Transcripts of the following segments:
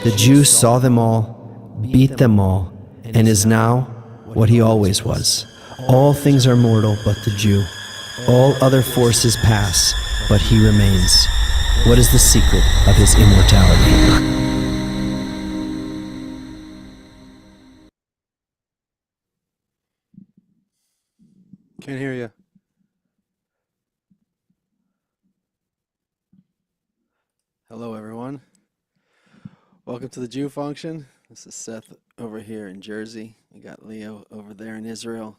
The Jew saw them all, beat them all, and is now what he always was. All things are mortal but the Jew. All other forces pass, but he remains. What is the secret of his immortality? Can't hear you. Hello, everyone. Welcome to the Jewfunction. This is Seth over here in Jersey. We got Leo over there in Israel.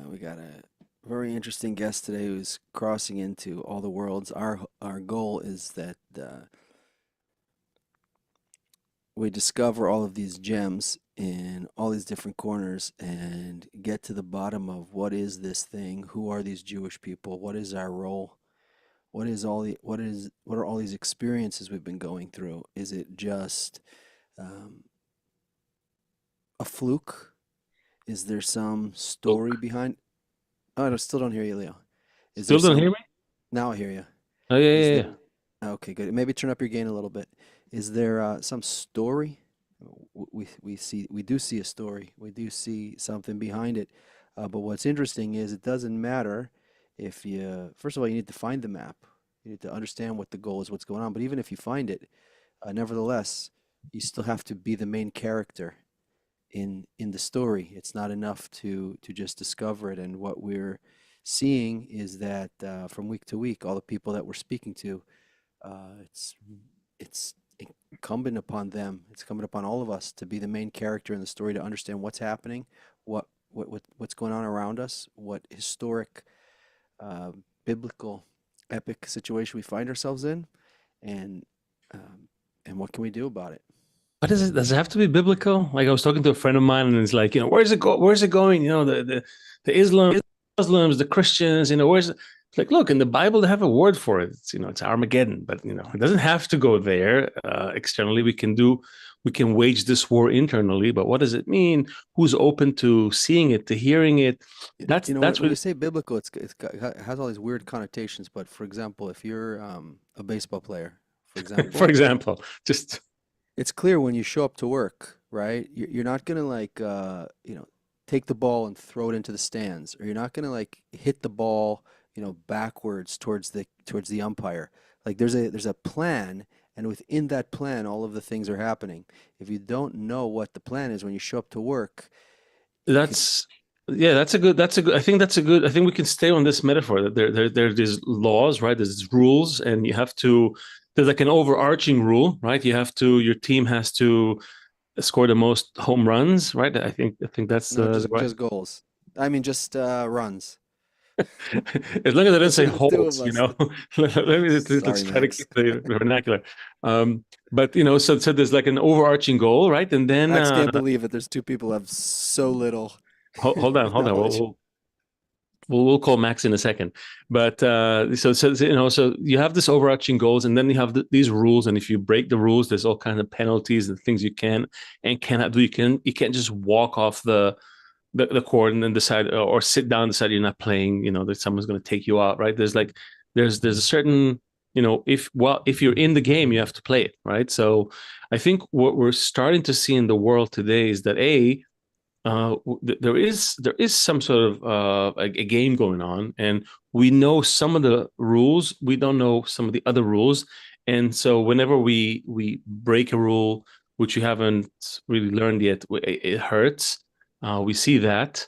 We got a very interesting guest today who's crossing into all the worlds. Our goal is that we discover all of these gems in all these different corners and get to the bottom of what is this thing, who are these Jewish people, what is our role, what are all these experiences we've been going through? Is it just a fluke? Is there some story behind? Oh, I still don't hear you, Leo. Is there Still don't hear some? me? Now I hear you. Oh, yeah, Is yeah, there? yeah. Okay, good. Maybe turn up your gain a little bit. Is there some story? We do see a story. We do see something behind it. But what's interesting is it doesn't matter if you. First of all, you need to find the map. You need to understand what the goal is, what's going on. But even if you find it, nevertheless, you still have to be the main character in the story. It's not enough to just discover it. And what we're seeing is that from week to week, all the people that we're speaking to, it's incumbent upon them. It's incumbent upon all of us to be the main character in the story, to understand what's happening, what's going on around us, what historic, biblical, epic situation we find ourselves in, and um, and what can we do about it? What is it? Does it have to be biblical? Like I was talking to a friend of mine, and it's like, where's it go? Where's it going? The Muslims, the Christians. Where's it? It's like, look, in the Bible they have a word for it. It's Armageddon, but it doesn't have to go there. Externally, we can wage this war internally. But what does it mean? Who's open to seeing it, to hearing it? When, That's when really, we say biblical, it has all these weird connotations. But for example, if you're a baseball player, for for example, example, just it's clear when you show up to work, right? You're not gonna like take the ball and throw it into the stands, or you're not gonna like hit the ball, backwards towards the umpire. Like there's a plan, and within that plan, all of the things are happening. If you don't know what the plan is when you show up to work, it could. That's yeah, that's a good I think we can stay on this metaphor that there's these laws, right? There's these rules, and there's like an overarching rule, right? Your team has to score the most home runs, right? I think that's No, the just right. just goals. I mean, just runs. As long as I don't Just say for the two of holes, us. let me let's Sorry, try to Max. keep the vernacular. But so there's like an overarching goal, right? And then Max can't believe it. There's two people who have so little hold on. knowledge. We'll call Max in a second, but so you have this overarching goals, and then you have these rules, and if you break the rules, there's all kinds of penalties and things you can and cannot do. You can't just walk off the court and then decide or sit down and decide you're not playing. That someone's going to take you out, right? There's a certain if you're in the game, you have to play it, right? So I think what we're starting to see in the world today is that there is some sort of a game going on, and we know some of the rules. We don't know some of the other rules, and so whenever we break a rule which you haven't really learned yet, it hurts. We see that.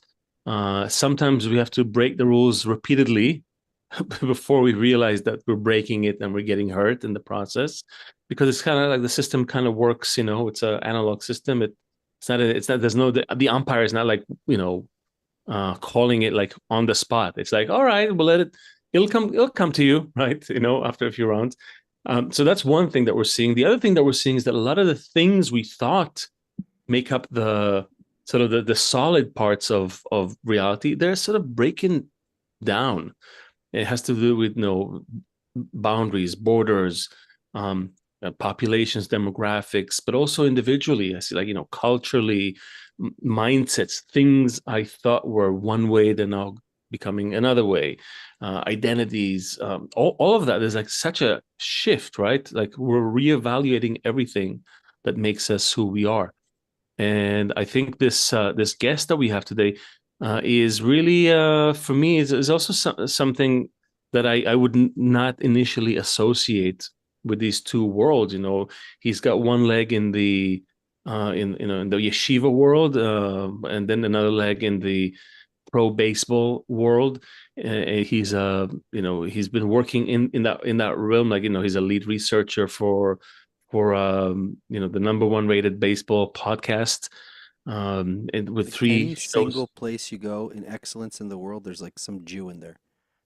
Sometimes we have to break the rules repeatedly before we realize that we're breaking it and we're getting hurt in the process, because it's kind of like the system kind of works. It's an analog system. It's not there's no the umpire is not like calling it like on the spot. It's like, all right, we'll let it'll come to you, right? After a few rounds. So that's one thing that we're seeing. The other thing that we're seeing is that a lot of the things we thought make up the sort of the solid parts of reality, they're sort of breaking down. It has to do with boundaries, borders, populations, demographics, but also individually. I see, like, culturally, mindsets, things I thought were one way, they're now becoming another way. Identities, all of that. There's like such a shift, right? Like we're reevaluating everything that makes us who we are. And I think this guest that we have today is really for me is also something that I would not initially associate with these two worlds. He's got one leg in the in the yeshiva world, and then another leg in the pro baseball world. He's been working in that realm, like he's a lead researcher for the number one rated baseball podcast, and with Like three any shows. single place you go in excellence in the world, there's like some Jew in there.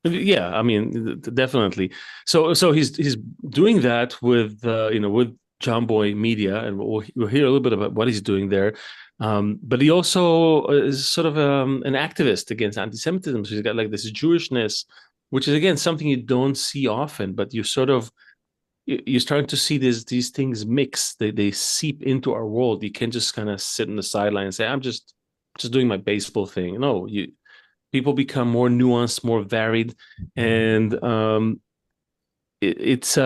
Yeah, I mean, definitely. So he's doing that with with Jomboy Media, and we'll hear a little bit about what he's doing there. But he also is sort of an activist against anti-Semitism. So he's got like this Jewishness, which is again something you don't see often, but you're starting to see these things mix. They seep into our world. You can't just kind of sit on the sideline and say, I'm just doing my baseball thing. No, people become more nuanced, more varied, and it's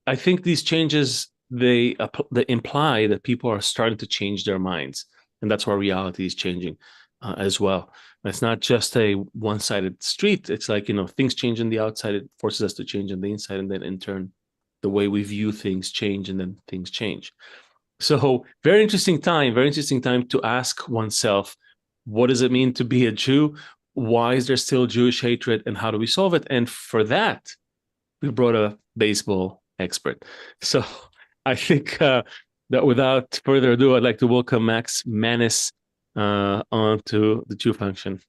I think these changes they imply that people are starting to change their minds, and that's why reality is changing as well. It's not just a one-sided street. It's like things change on the outside, it forces us to change on the inside, and then in turn the way we view things change, and then things change. So very interesting time to ask oneself, what does it mean to be a Jew? Why is there still Jewish hatred, and how do we solve it? And for that, we brought a baseball expert. So I think that without further ado, I'd like to welcome Max Mannis onto the Thejewfunction.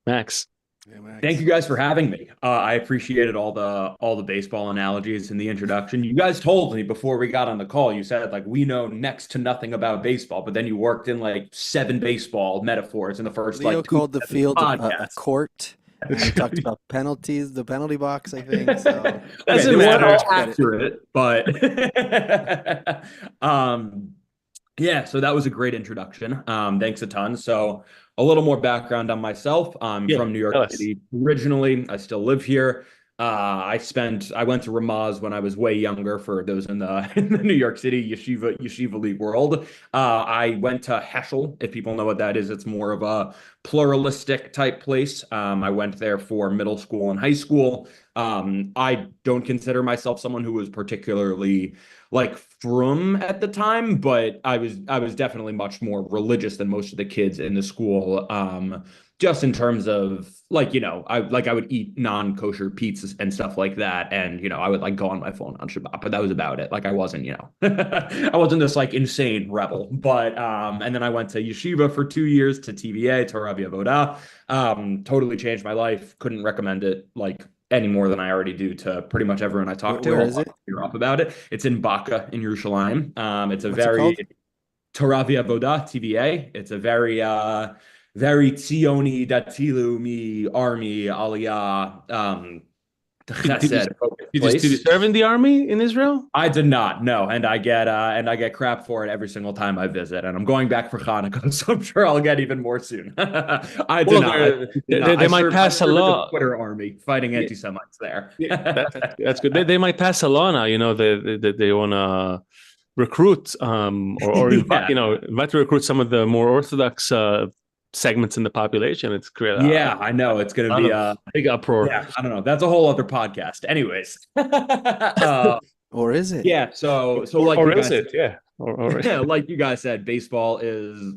Max. Yeah, Max. Thank you guys for having me. I appreciated all the baseball analogies in the introduction. You guys told me before we got on the call, you said like we know next to nothing about baseball, but then you worked in like 7 baseball metaphors in the first Leo like 2 called the minutes of field a podcast. court. And we talked about penalties, the penalty box, I think. So Okay, Doesn't they weren't matter. all accurate, but yeah, so that was a great introduction. Thanks a ton. So a little more background on myself. I'm Yeah, from New York tell us. City originally. I still live here. I went to Ramaz when I was way younger. For those in the in the New York City yeshiva league world, I went to Heschel. If people know what that is, it's more of a pluralistic type place. I went there for middle school and high school. I don't consider myself someone who was particularly like frum at the time, but I was definitely much more religious than most of the kids in the school. Just in terms of like, I would eat non-kosher pizzas and stuff like that. And, I would like go on my phone on Shabbat, but that was about it. Like I wasn't, I wasn't this like insane rebel. But and then I went to yeshiva for 2 years to TVA, Torah Avodah. Totally changed my life. Couldn't recommend it like any more than I already do to pretty much everyone I talk to. where I'll is it? hear up about it. It's in Baka in Yerushalayim. It's a What's it very called? Torah Avodah, TVA. It's a very Tzioni Datilu mi army aliyah chesed Did you place. serve in the army in Israel? I did not, no, and I get crap for it every single time I visit, and I'm going back for Hanukkah, so I'm sure I'll get even more soon. I did Well, not. they might pass a I served in the law. Twitter army fighting Yeah, anti-Semites there. that's good. They might pass a law now. They want to recruit or invite, Yeah. invite to recruit some of the more orthodox segments in the population. It's create Yeah, I know it's a gonna lot be of big uproar. yeah, I don't know. That's a whole other podcast. Anyways. Or is it? Yeah, so like Or you is guys it? Yeah. yeah, like you guys said, baseball is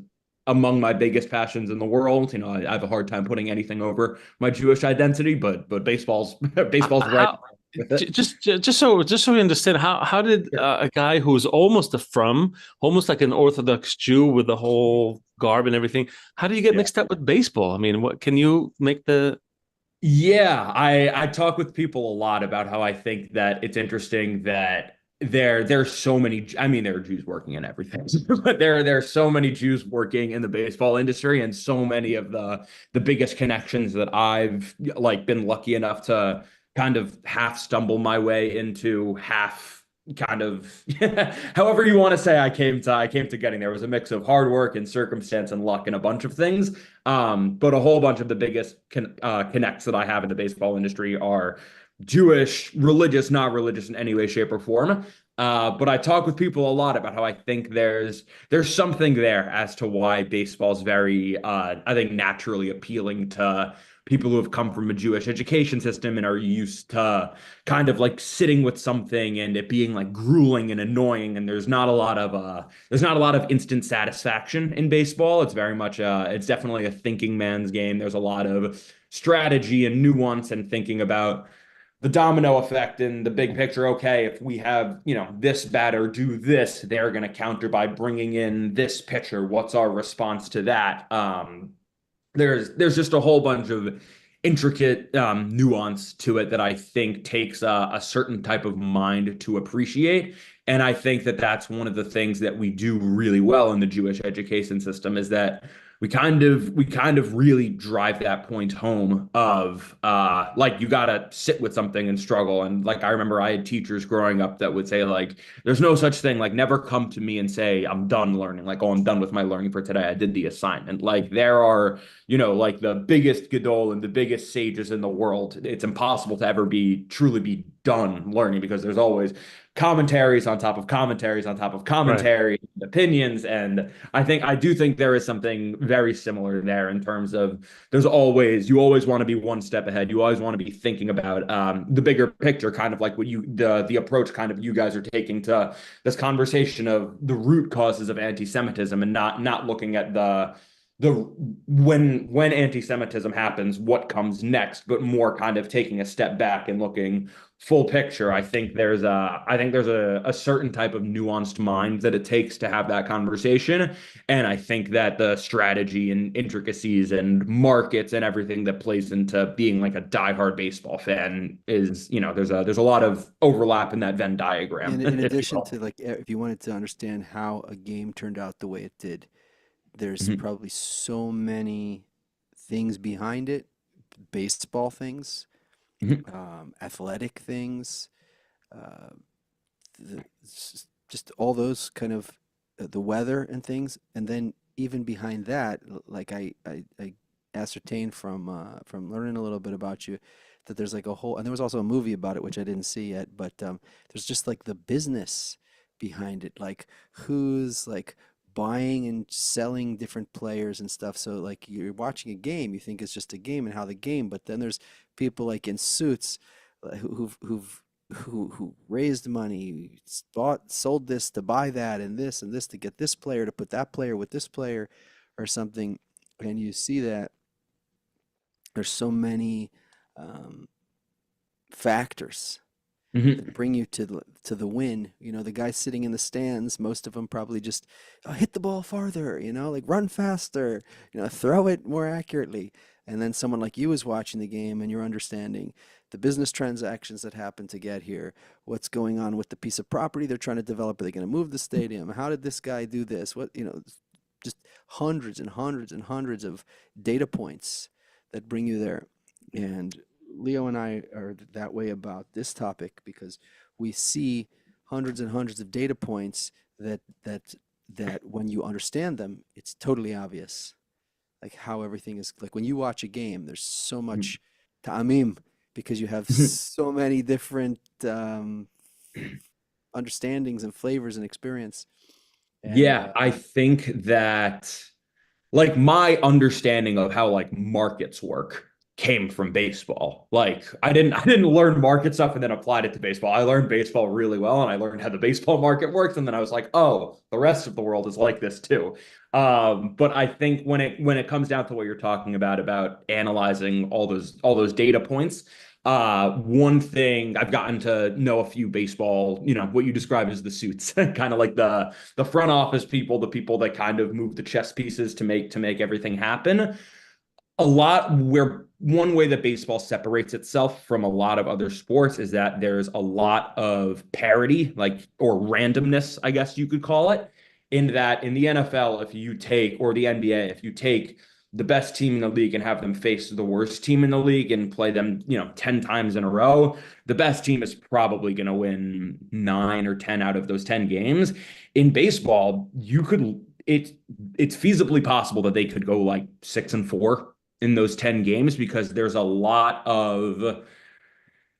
among my biggest passions in the world. I have a hard time putting anything over my Jewish identity, but baseball's baseball's right How with it. just so we understand, how did Sure. a guy who's almost like an Orthodox Jew with the whole garb and everything, how do you get Yeah. mixed up with baseball? I mean, what can you make the Yeah, I talk with people a lot about how I think that it's interesting that there's so many. I mean, there are Jews working in everything, but there are so many Jews working in the baseball industry, and so many of the biggest connections that I've like been lucky enough to kind of half stumble my way into, half kind of however you want to say I came to getting there. It was a mix of hard work and circumstance and luck and a bunch of things. But a whole bunch of the biggest connects that I have in the baseball industry are Jewish, religious, not religious in any way, shape, or form. But I talk with people a lot about how I think there's something there as to why baseball's very, I think, naturally appealing to people who have come from a Jewish education system and are used to kind of like sitting with something and it being like grueling and annoying. And there's not a lot of instant satisfaction in baseball. It's very much it's definitely a thinking man's game. There's a lot of strategy and nuance and thinking about the domino effect and the big picture. Okay, if we have, this batter do this, they're going to counter by bringing in this pitcher. What's our response to that? There's just a whole bunch of intricate nuance to it that I think takes a certain type of mind to appreciate. And I think that that's one of the things that we do really well in the Jewish education system is that we kind of really drive that point home of like you gotta sit with something and struggle. And like I remember I had teachers growing up that would say like there's no such thing, like never come to me and say I'm done learning, like, oh, I'm done with my learning for today, I did the assignment. Like there are, like the biggest gadol and the biggest sages in the world, it's impossible to ever be truly be done learning because there's always commentaries on top of commentaries on top of Right. commentary, opinions. And I do think there is something very similar there in terms of you always want to be one step ahead. You always want to be thinking about the bigger picture, kind of like what the approach kind of you guys are taking to this conversation of the root causes of anti-Semitism and not looking at the when anti-Semitism happens, what comes next, but more kind of taking a step back and looking full picture. I think there's a certain type of nuanced mind that it takes to have that conversation. And I think that the strategy and intricacies and markets and everything that plays into being like a diehard baseball fan is, there's a lot of overlap in that Venn diagram. And in if you addition will. to like, if you wanted to understand how a game turned out the way it did, there's Mhm. probably so many things behind it, baseball things, Mhm. athletic things, uh, just all those kind of the weather and things, and then even behind that, like I ascertained from learning a little bit about you that there's like a whole, and there was also a movie about it which I didn't see yet, but there's just like the business behind it, like who's like buying and selling different players and stuff. So like you're watching a game, you think it's just a game and how the game, but then there's people like in suits who raised money, bought, sold this to buy that, and this to get this player to put that player with this player, or something. And you see that there's so many um, factors that Mhm. bring you to the win. The guys sitting in the stands, most of them probably just hit the ball farther, like run faster, throw it more accurately. And then someone like you is watching the game and you're understanding the business transactions that happen to get here, what's going on with the piece of property they're trying to develop. Are they going to move the stadium? How did this guy do this? Just hundreds and hundreds and hundreds of data points that bring you there. And Leo and I are that way about this topic because we see hundreds and hundreds of data points that when you understand them, it's totally obvious. Like how everything is, like when you watch a game, there's so much ta'amim because you have so many different understandings and flavors and experience. And Yeah, I think that like my understanding of how like markets work came from baseball. Like I didn't learn market stuff and then applied it to baseball. I learned baseball really well and I learned how the baseball market works and then I was like, "Oh, the rest of the world is like this too." But I think when it comes down to what you're talking about analyzing all those data points, one thing I've gotten to know a few baseball, what you describe as the suits, kind of like the front office people, the people that kind of move the chess pieces to make everything happen. A lot where one way that baseball separates itself from a lot of other sports is that there's a lot of parity, like or randomness, I guess you could call it, in that in the NFL, if you take or the NBA, if you take the best team in the league and have them face the worst team in the league and play them, 10 times in a row, the best team is probably going to win 9 or 10 out of those 10 games. In baseball, it's feasibly possible that they could go like 6-4 in those 10 games because there's a lot of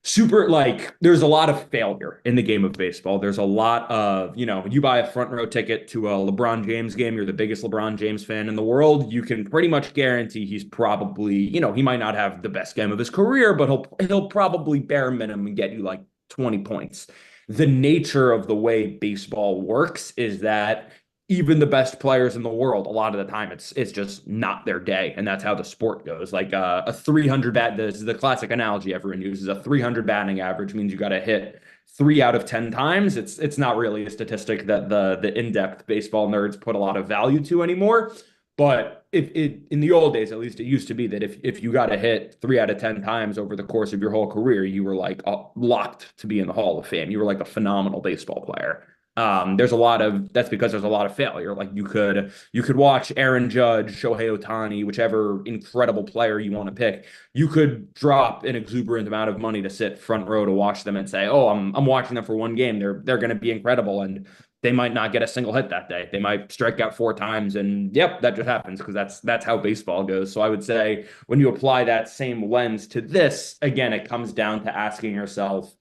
super, like, there's a lot of failure in the game of baseball. There's a lot of, you buy a front row ticket to a LeBron James game, you're the biggest LeBron James fan in the world, you can pretty much guarantee he's probably, he might not have the best game of his career, but he'll probably bare minimum get you like 20 points. The nature of the way baseball works is that even the best players in the world, a lot of the time, it's just not their day, and that's how the sport goes. Like a 300 bat, this is the classic analogy everyone uses. A 300 batting average means you got to hit 3 out of 10 times. It's not really a statistic that the in-depth baseball nerds put a lot of value to anymore. But if in the old days, at least, it used to be that if you got to hit 3 out of 10 times over the course of your whole career, you were like locked to be in the Hall of Fame. You were like a phenomenal baseball player. That's because there's a lot of failure. Like you could watch Aaron Judge, Shohei Ohtani, whichever incredible player you want to pick. You could drop an exuberant amount of money to sit front row to watch them and say, "Oh, I'm watching them for one game. They're going to be incredible," and they might not get a single hit that day. They might strike out 4 times, and yep, that just happens because that's how baseball goes. So I would say when you apply that same lens to this, again, it comes down to asking yourself,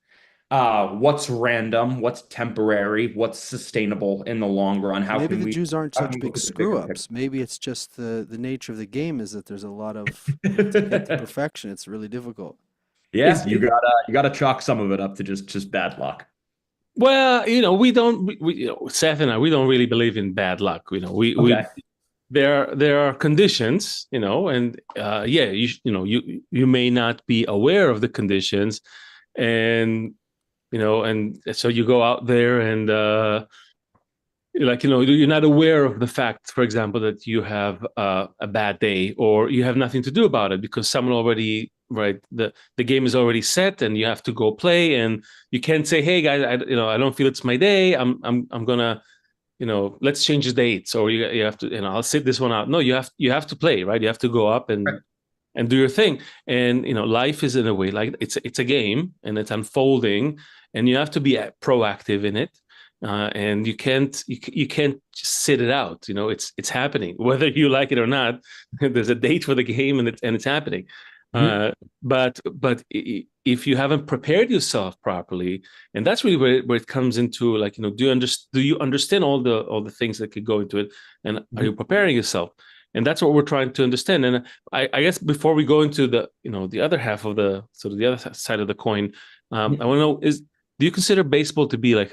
what's random, what's temporary, what's sustainable in the long run? How Maybe can the we Jews aren't how can such we big look at the bigger screw ups. Maybe it's just the nature of the game is that there's a lot of to get to perfection. It's really difficult. Yeah, you gotta chalk some of it up to just bad luck. Well, we don't. Seth and I, we don't really believe in bad luck. We Okay. there are conditions, and yeah, you may not be aware of the conditions, and and so you go out there and you're not aware of the fact, for example, that you have a bad day or you have nothing to do about it because someone already, right, the game is already set and you have to go play, and you can't say, hey guys, I don't feel it's my day, I'm gonna, let's change the dates, or you have to, I'll sit this one out. No, you have to play, right? You have to go up and do your thing. And life is, in a way, like it's a game and it's unfolding, and you have to be proactive in it. And you can't just sit it out. It's happening whether you like it or not. There's a date for the game, and it's happening. Mhm. But if you haven't prepared yourself properly, and that's really where it comes into, like, do you understand all the things that could go into it, and are you Mhm. preparing yourself? And that's what we're trying to understand. And I guess before we go into the other half of the sort of the other side of the coin, I want to know, do you consider baseball to be like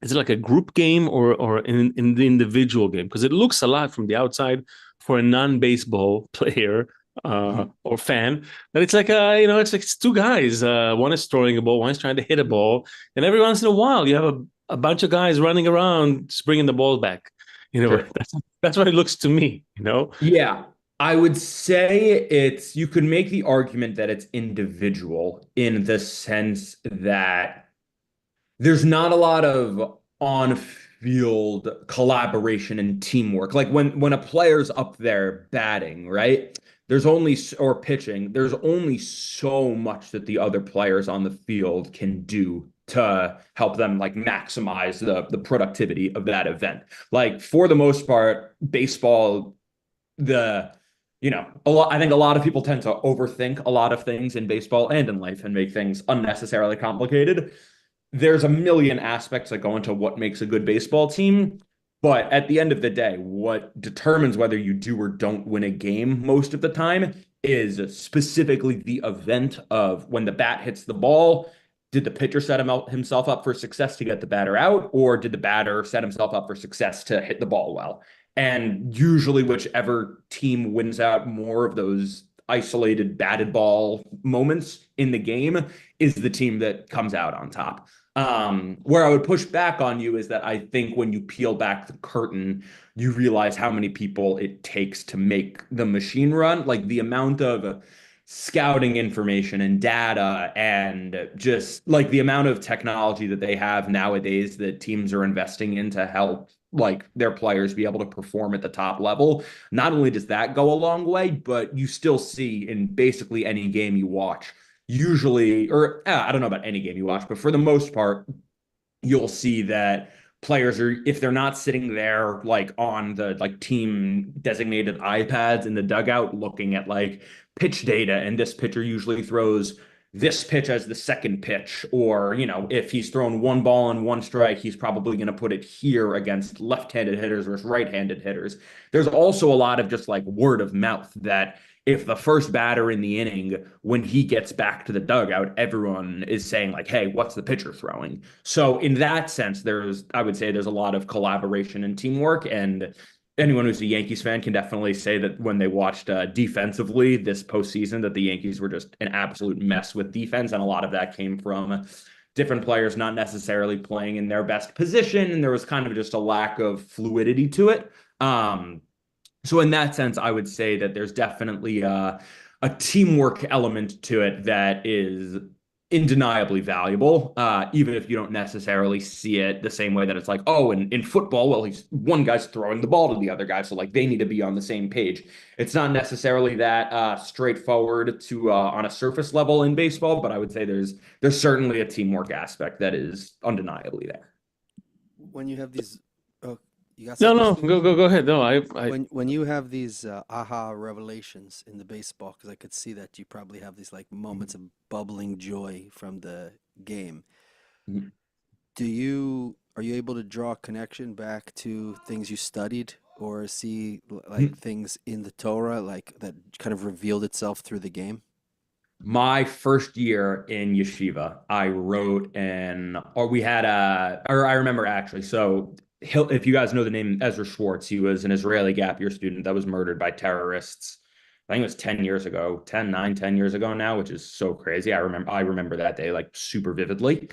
is it like a group game or in the individual game? Because it looks a lot from the outside for a non-baseball player or fan, that it's like it's two guys. One is throwing a ball, one is trying to hit a ball, and every once in a while you have a bunch of guys running around just bringing the ball back. Sure. That's what it looks to me. Yeah, I would say you could make the argument that it's individual in the sense that there's not a lot of on-field collaboration and teamwork. Like when a player's up there batting, right? Or pitching, there's only so much that the other players on the field can do to help them like maximize the productivity of that event. Like for the most part, baseball, the I think a lot of people tend to overthink a lot of things in baseball and in life and make things unnecessarily complicated. There's a million aspects that go into what makes a good baseball team. But at the end of the day, what determines whether you do or don't win a game most of the time is specifically the event of when the bat hits the ball. Did the pitcher set himself up for success to get the batter out, or did the batter set himself up for success to hit the ball well? And usually, whichever team wins out more of those isolated batted ball moments in the game is the team that comes out on top. Where I would push back on you is that I think when you peel back the curtain, you realize how many people it takes to make the machine run. Like the amount of scouting information and data and just like the amount of technology that they have nowadays that teams are investing in to help like their players be able to perform at the top level. Not only does that go a long way, but you still see in basically any game you watch, usually, or I don't know about any game you watch, but for the most part, you'll see that players are, if they're not sitting there like on the like team designated iPads in the dugout looking at like pitch data, and this pitcher usually throws this pitch as the second pitch, or, you know, if he's thrown one ball and one strike, he's probably going to put it here against left-handed hitters versus right-handed hitters. There's also a lot of just like word of mouth that if the first batter in the inning, when he gets back to the dugout, everyone is saying like, hey, what's the pitcher throwing? So in that sense, I would say there's a lot of collaboration and teamwork, and anyone who's a Yankees fan can definitely say that when they watched defensively this postseason, that the Yankees were just an absolute mess with defense. And a lot of that came from different players not necessarily playing in their best position. And there was kind of just a lack of fluidity to it. So in that sense, I would say that there's definitely a teamwork element to it that is undeniably valuable, even if you don't necessarily see it the same way that it's like, oh, in football, well, one guy's throwing the ball to the other guy, so like they need to be on the same page. It's not necessarily that straightforward to on a surface level in baseball, but I would say there's certainly a teamwork aspect that is undeniably there. When you have these, oh, you got No, something? go ahead. No, I When you have these aha revelations in the baseball, because I could see that you probably have these like moments of bubbling joy from the game. Mhm. Are you able to draw a connection back to things you studied, or see like things in the Torah like that kind of revealed itself through the game? My first year in yeshiva, I wrote I remember actually. So if you guys know the name Ezra Schwartz, he was an Israeli gap year student that was murdered by terrorists. I think it was 10 years ago, 10 years ago now, which is so crazy. I remember that day like super vividly.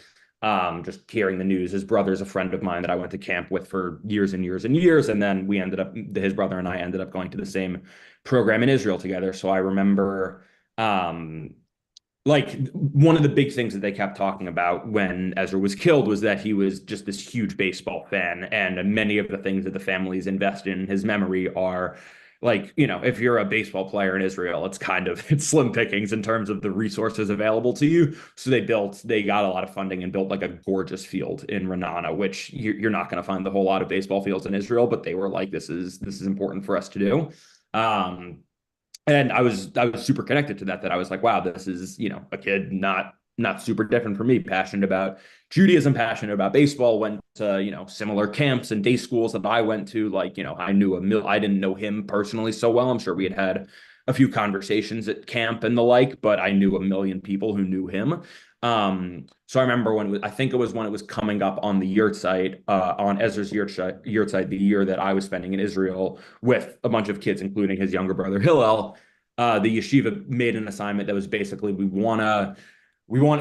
Just hearing the news. His brother's a friend of mine that I went to camp with for years and years and years. And then his brother and I ended up going to the same program in Israel together. So I remember, like one of the big things that they kept talking about when Ezra was killed was that he was just this huge baseball fan, and many of the things that the families invest in his memory are like, you know, if you're a baseball player in Israel, it's slim pickings in terms of the resources available to you. So they got a lot of funding and built like a gorgeous field in Renana, which you're not going to find the whole lot of baseball fields in Israel, but they were like, this is important for us to do. And I was super connected to that I was like, wow, this is, you know, a kid not super different from me, passionate about Judaism, passionate about baseball, went to, you know, similar camps and day schools that I went to. Like, you know, I didn't know him personally so well. I'm sure we had a few conversations at camp and the like, but I knew a million people who knew him. So I remember I think it was when it was coming up on the yurtzeit, on Ezra's yurtzeit, the year that I was spending in Israel with a bunch of kids, including his younger brother Hillel. The yeshiva made an assignment that was basically, we want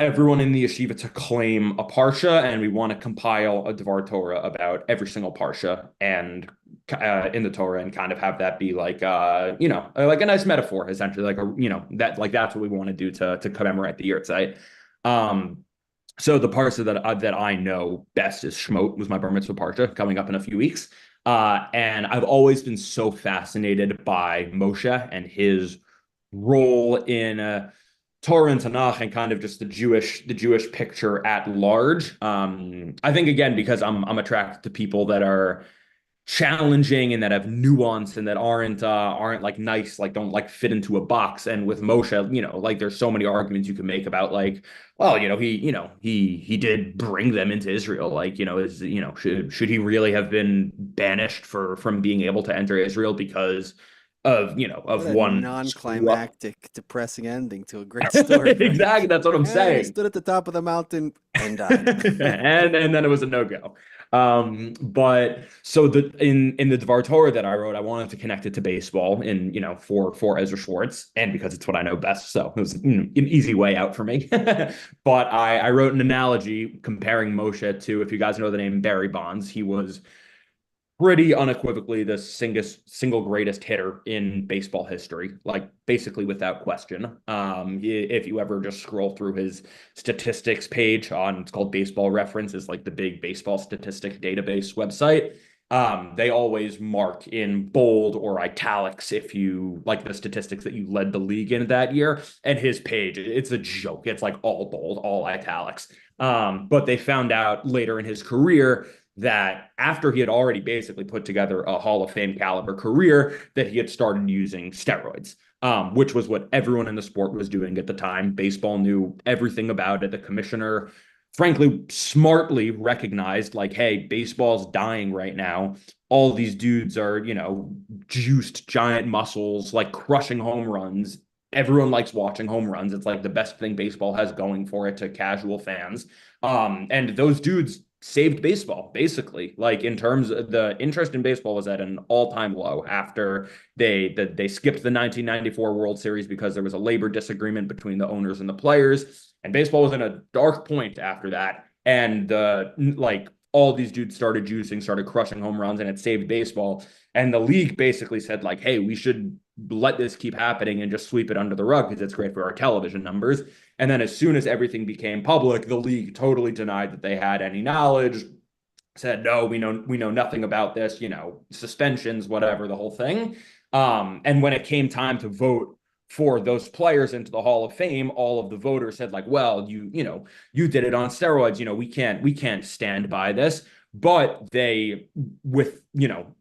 everyone in the yeshiva to claim a parsha, and we want to compile a Dvar Torah about every single parsha and in the Torah, and kind of have that be like, you know, like a nice metaphor, essentially, like you know, that's what we want to do to commemorate the yurtzeit. So the parsha that I know best is Shmot, was my bar mitzvah parsha coming up in a few weeks. And I've always been so fascinated by Moshe and his role in Torah and Tanakh, and kind of just the Jewish picture at large. I think again because I'm attracted to people that are challenging and that have nuance and that aren't like nice, like don't like fit into a box. And with Moshe, you know, like there's so many arguments you can make about like, well, you know, he did bring them into Israel. Like, you know, should he really have been banished from being able to enter Israel because of, you know, of What a one non-climactic, depressing ending to a great story. Right? Exactly, that's what I'm He saying. stood at the top of the mountain and died. and then it was a no-go. But so in the Dvar Torah that I wrote, I wanted to connect it to baseball, in, you know, for Ezra Schwartz, and because it's what I know best, so it was an easy way out for me. But I wrote an analogy comparing Moshe to, if you guys know the name Barry Bonds, he was pretty unequivocally the single greatest hitter in baseball history, like basically without question. If you ever just scroll through his statistics page it's called Baseball Reference, is like the big baseball statistic database website. They always mark in bold or italics if you like the statistics that you led the league in that year. And his page, it's a joke. It's like all bold, all italics. But they found out later in his career that after he had already basically put together a Hall of Fame caliber career, that he had started using steroids. which was what everyone in the sport was doing at the time. Baseball knew everything about it. The commissioner, frankly, smartly recognized, like, hey, baseball's dying right now. All these dudes are, juiced giant muscles, like crushing home runs. Everyone likes watching home runs. It's like the best thing baseball has going for it to casual fans. And those dudes saved baseball, basically. Like, in terms of the interest in baseball was at an all-time low after they skipped the 1994 World Series because there was a labor disagreement between the owners and the players, and baseball was in a dark point after that. And all these dudes started juicing, started crushing home runs, and it saved baseball. And the league basically said, like, hey, we should let this keep happening and just sweep it under the rug because it's great for our television numbers. And then as soon as everything became public, the league totally denied that they had any knowledge, said, no, we know nothing about this, suspensions, whatever, the whole thing. And when it came time to vote for those players into the Hall of Fame, all of the voters said, like, well, you did it on steroids. We can't stand by this. But they,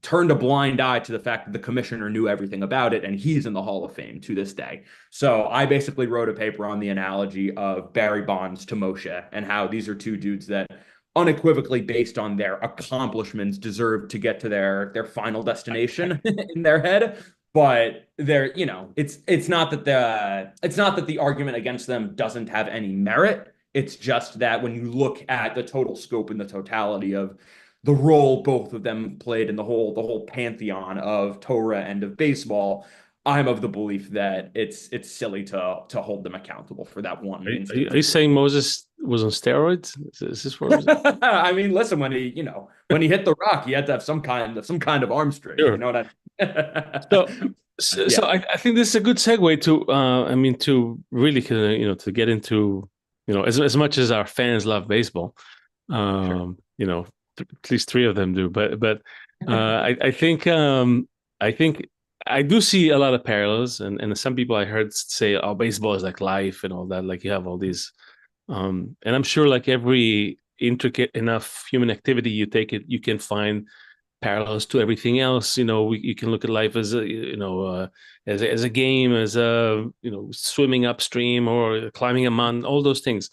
turned a blind eye to the fact that the commissioner knew everything about it, and he's in the Hall of Fame to this day. So I basically wrote a paper on the analogy of Barry Bonds to Moshe, and how these are two dudes that unequivocally, based on their accomplishments, deserve to get to their final destination in their head. But it's not that the argument against them doesn't have any merit. It's just that when you look at the total scope and the totality of the role both of them played in the whole pantheon of Torah and of baseball, I'm of the belief that it's silly to hold them accountable for that one instance. Are you saying Moses was on steroids? Is this what I mean, listen, when he hit the rock, he had to have some kind of arm strength. Sure. You know what I mean? So I think this is a good segue to really to get into, as much as our fans love baseball, Sure. at least three of them do, but I think I do see a lot of parallels, and some people I heard say, oh, baseball is like life and all that, like you have all these, and I'm sure like every intricate enough human activity you take it, you can find parallels to everything else. You can look at life as as a game, as a swimming upstream or climbing a mountain, all those things.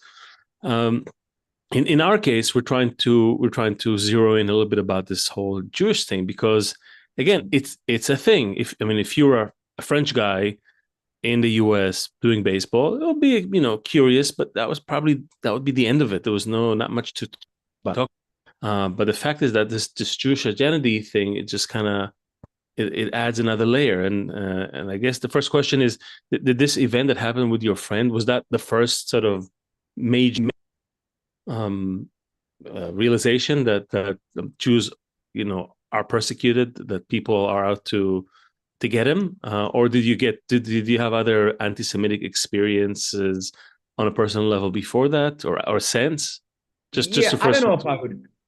In our case, we're trying to zero in a little bit about this whole Jewish thing, because again, it's a thing. If you're a French guy in the US doing baseball, it'll be curious, but that would be the end of it. There was not much to talk. But the fact is that this Jewish identity thing, it just kind of it adds another layer. And I guess the first question is, did this event that happened with your friend, was that the first sort of major realization that Jews are persecuted, that people are out to get him, or did you have other anti-Semitic experiences on a personal level before that, or since? Just the first.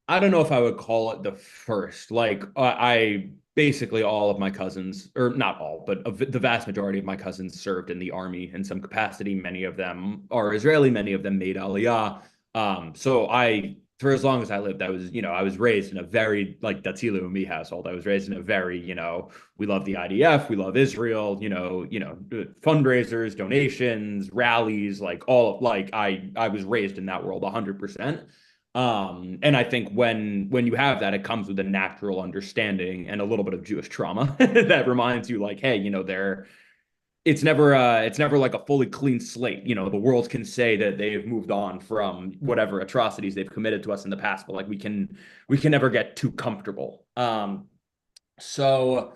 I don't know if I would call it the first. Like, I basically, all of my cousins, or not all, but the vast majority of my cousins served in the army in some capacity. Many of them are Israeli. Many of them made Aliyah. So for as long as I lived, I was raised in a very, like, Datzilu and me household. I was raised in a very, we love the IDF, we love Israel, fundraisers, donations, rallies, I was raised in that world 100%. And I think when you have that, it comes with a natural understanding and a little bit of Jewish trauma that reminds you, like, hey, it's never like a fully clean slate. The world can say that they've moved on from whatever atrocities they've committed to us in the past, but like we can never get too comfortable. So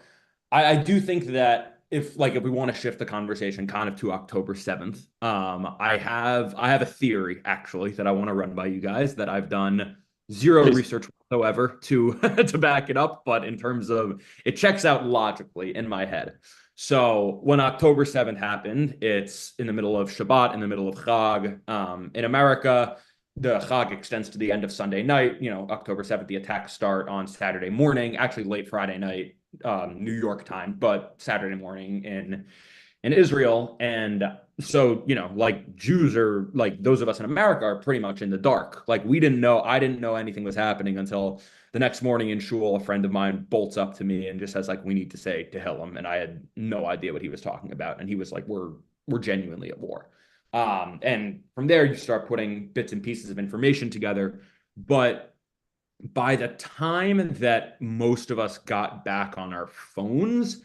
I do think that if we want to shift the conversation kind of to October 7th, I have a theory actually that I want to run by you guys, that I've done zero research whatsoever to to back it up, but in terms of, it checks out logically in my head. So when October 7th happened, it's in the middle of Shabbat, in the middle of Chag. In America, the Chag extends to the end of Sunday night. October 7th, the attacks start on Saturday morning, actually late Friday night, New York time, but Saturday morning in Israel. And so, like Jews are like those of us in America are pretty much in the dark. Like I didn't know anything was happening until the next morning in shul. A friend of mine bolts up to me and just says like, we need to say Tehillim. And I had no idea what he was talking about. And he was like, we're genuinely at war. And from there you start putting bits and pieces of information together. But by the time that most of us got back on our phones,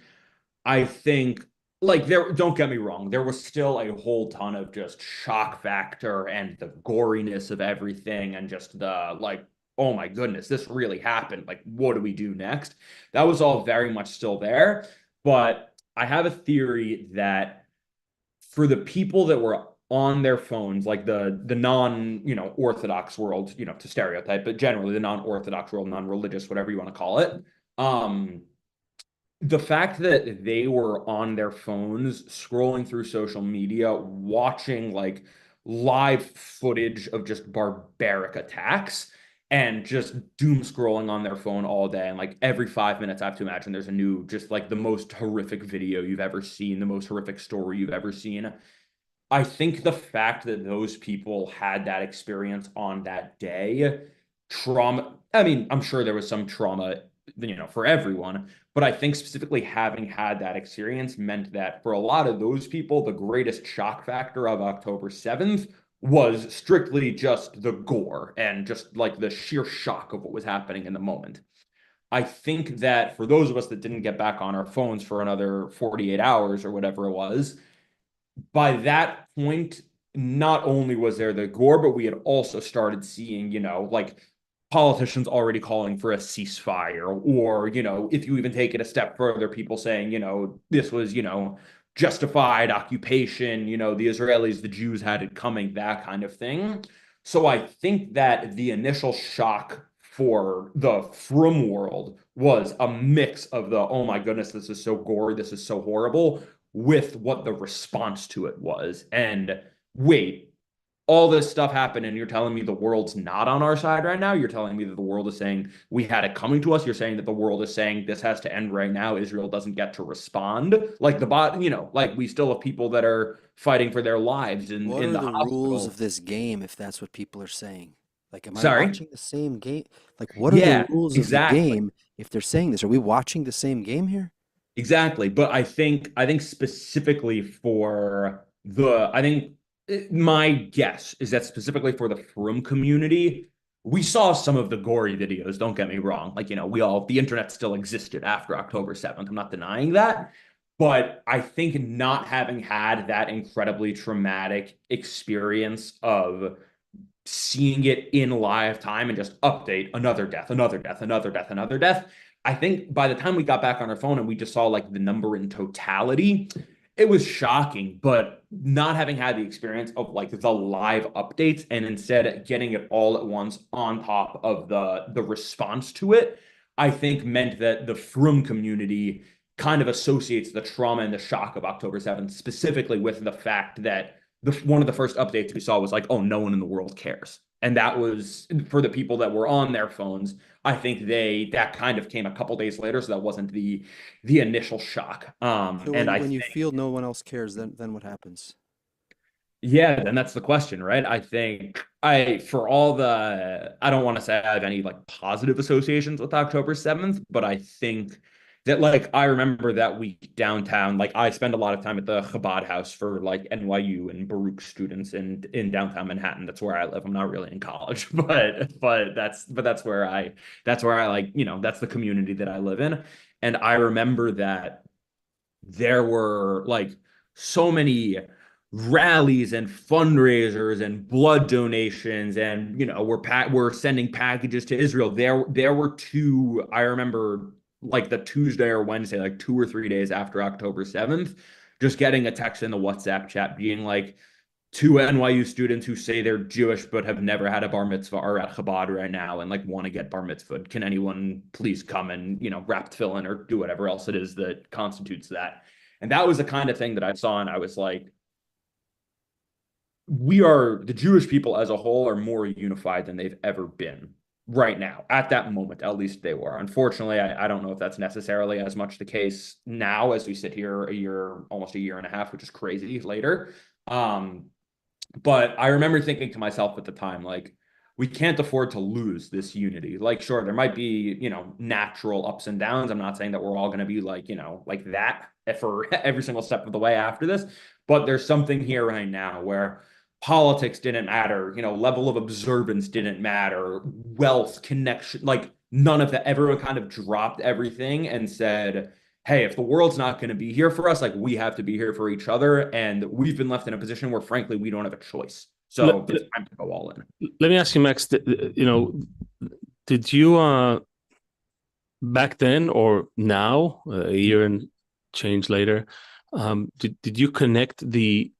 I think like don't get me wrong, there was still a whole ton of just shock factor and the goriness of everything and just the like, oh my goodness, this really happened. Like, what do we do next? That was all very much still there. But I have a theory that for the people that were on their phones, like the non, orthodox world, to stereotype, but generally the non-orthodox world, non-religious, whatever you want to call it, the fact that they were on their phones scrolling through social media watching like live footage of just barbaric attacks and just doom scrolling on their phone all day, and like every 5 minutes I have to imagine there's a new, just like the most horrific video you've ever seen, the most horrific story you've ever seen. I think the fact that those people had that experience on that day, trauma, I mean, I'm sure there was some trauma, for everyone, but I think specifically having had that experience meant that for a lot of those people, the greatest shock factor of October 7th was strictly just the gore and just like the sheer shock of what was happening in the moment. I think that for those of us that didn't get back on our phones for another 48 hours or whatever it was, by that point, not only was there the gore, but we had also started seeing, like politicians already calling for a ceasefire, or, if you even take it a step further, people saying, this was, justified occupation, the Israelis, the Jews had it coming, that kind of thing. So I think that the initial shock for the Frum world was a mix of the, oh my goodness, this is so gory, this is so horrible, with what the response to it was. And wait, all this stuff happened and you're telling me the world's not on our side right now? You're telling me that the world is saying we had it coming to us? You're saying that the world is saying this has to end right now. Israel doesn't get to respond. Like like we still have people that are fighting for their lives What in are the the rules of hospital. this game if that's what people are saying? Like, am I Sorry. watching the same game? Like, what are the Yeah, rules of the exactly. game if they're saying this? Are we watching the same game here? Exactly. But I think specifically for I think my guess is that specifically for the Frum community, we saw some of the gory videos, don't get me wrong. Like, the internet still existed after October 7th. I'm not denying that. But I think not having had that incredibly traumatic experience of seeing it in live time and just update another death, another death, another death, another death. I think by the time we got back on our phone and we just saw like the number in totality, it was shocking. But not having had the experience of like the live updates and instead getting it all at once on top of the response to it, I think meant that the Frum community kind of associates the trauma and the shock of October 7th specifically with the fact that one of the first updates we saw was like, oh, no one in the world cares. And that was for the people that were on their phones. I think that kind of came a couple days later, so that wasn't the initial shock. So And I when you think, feel no one else cares, then what happens? yeah, then that's the question, right? I think for all I don't want to say I have any like positive associations with October 7th, but I think that like I remember that week downtown, like I spend a lot of time at the Chabad house for like NYU and Baruch students in downtown Manhattan. That's where I live. I'm not really in college, that's where I like, that's the community that I live in. And I remember that there were like so many rallies and fundraisers and blood donations, and we're sending packages to Israel. There were two, I remember, like the Tuesday or Wednesday, like 2 or 3 days after October 7th, just getting a text in the WhatsApp chat being like, two NYU students who say they're Jewish but have never had a bar mitzvah are at Chabad right now and like want to get bar mitzvah. Can anyone please come and, wrap tefillin or do whatever else it is that constitutes that? And that was the kind of thing that I saw, and I was like, the Jewish people as a whole are more unified than they've ever been right now. At that moment, at least they were. Unfortunately, I don't know if that's necessarily as much the case now as we sit here almost a year and a half, which is crazy later. But I remember thinking to myself at the time, like, we can't afford to lose this unity. Like, sure, there might be, natural ups and downs. I'm not saying that we're all going to be like, like that for every single step of the way after this. But there's something here right now where politics didn't matter, level of observance didn't matter, wealth, connection, like none of that. Everyone kind of dropped everything and said, hey, if the world's not going to be here for us, like we have to be here for each other. And we've been left in a position where, frankly, we don't have a choice. Let, So it's time to go all in. let me ask you, Max, did you, back then or now, a year and change later, did you connect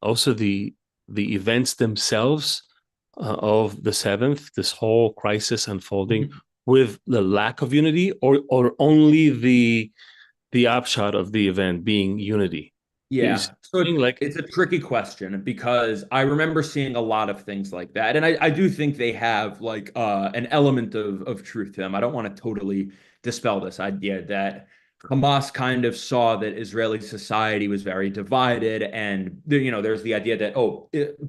also the events themselves of the 7th, this whole crisis unfolding, with the lack of unity, or only the upshot of the event being unity? Yeah, so it's a tricky question because I remember seeing a lot of things like that, and I do think they have like an element of truth to them. I don't want to totally dispel this idea that Hamas kind of saw that Israeli society was very divided, and there's the idea that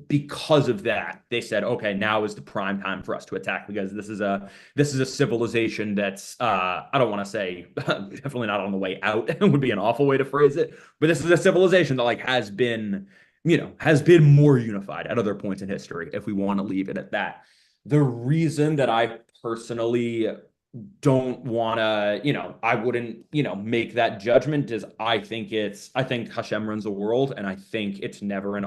because of that, they said, okay, now is the prime time for us to attack because this is a civilization that's I don't want to say definitely not on the way out. It would be an awful way to phrase it, but this is a civilization that like has been more unified at other points in history, if we want to leave it at that. The reason that I personally don't want to, I wouldn't, make that judgment is I think Hashem runs the world, and I think it's never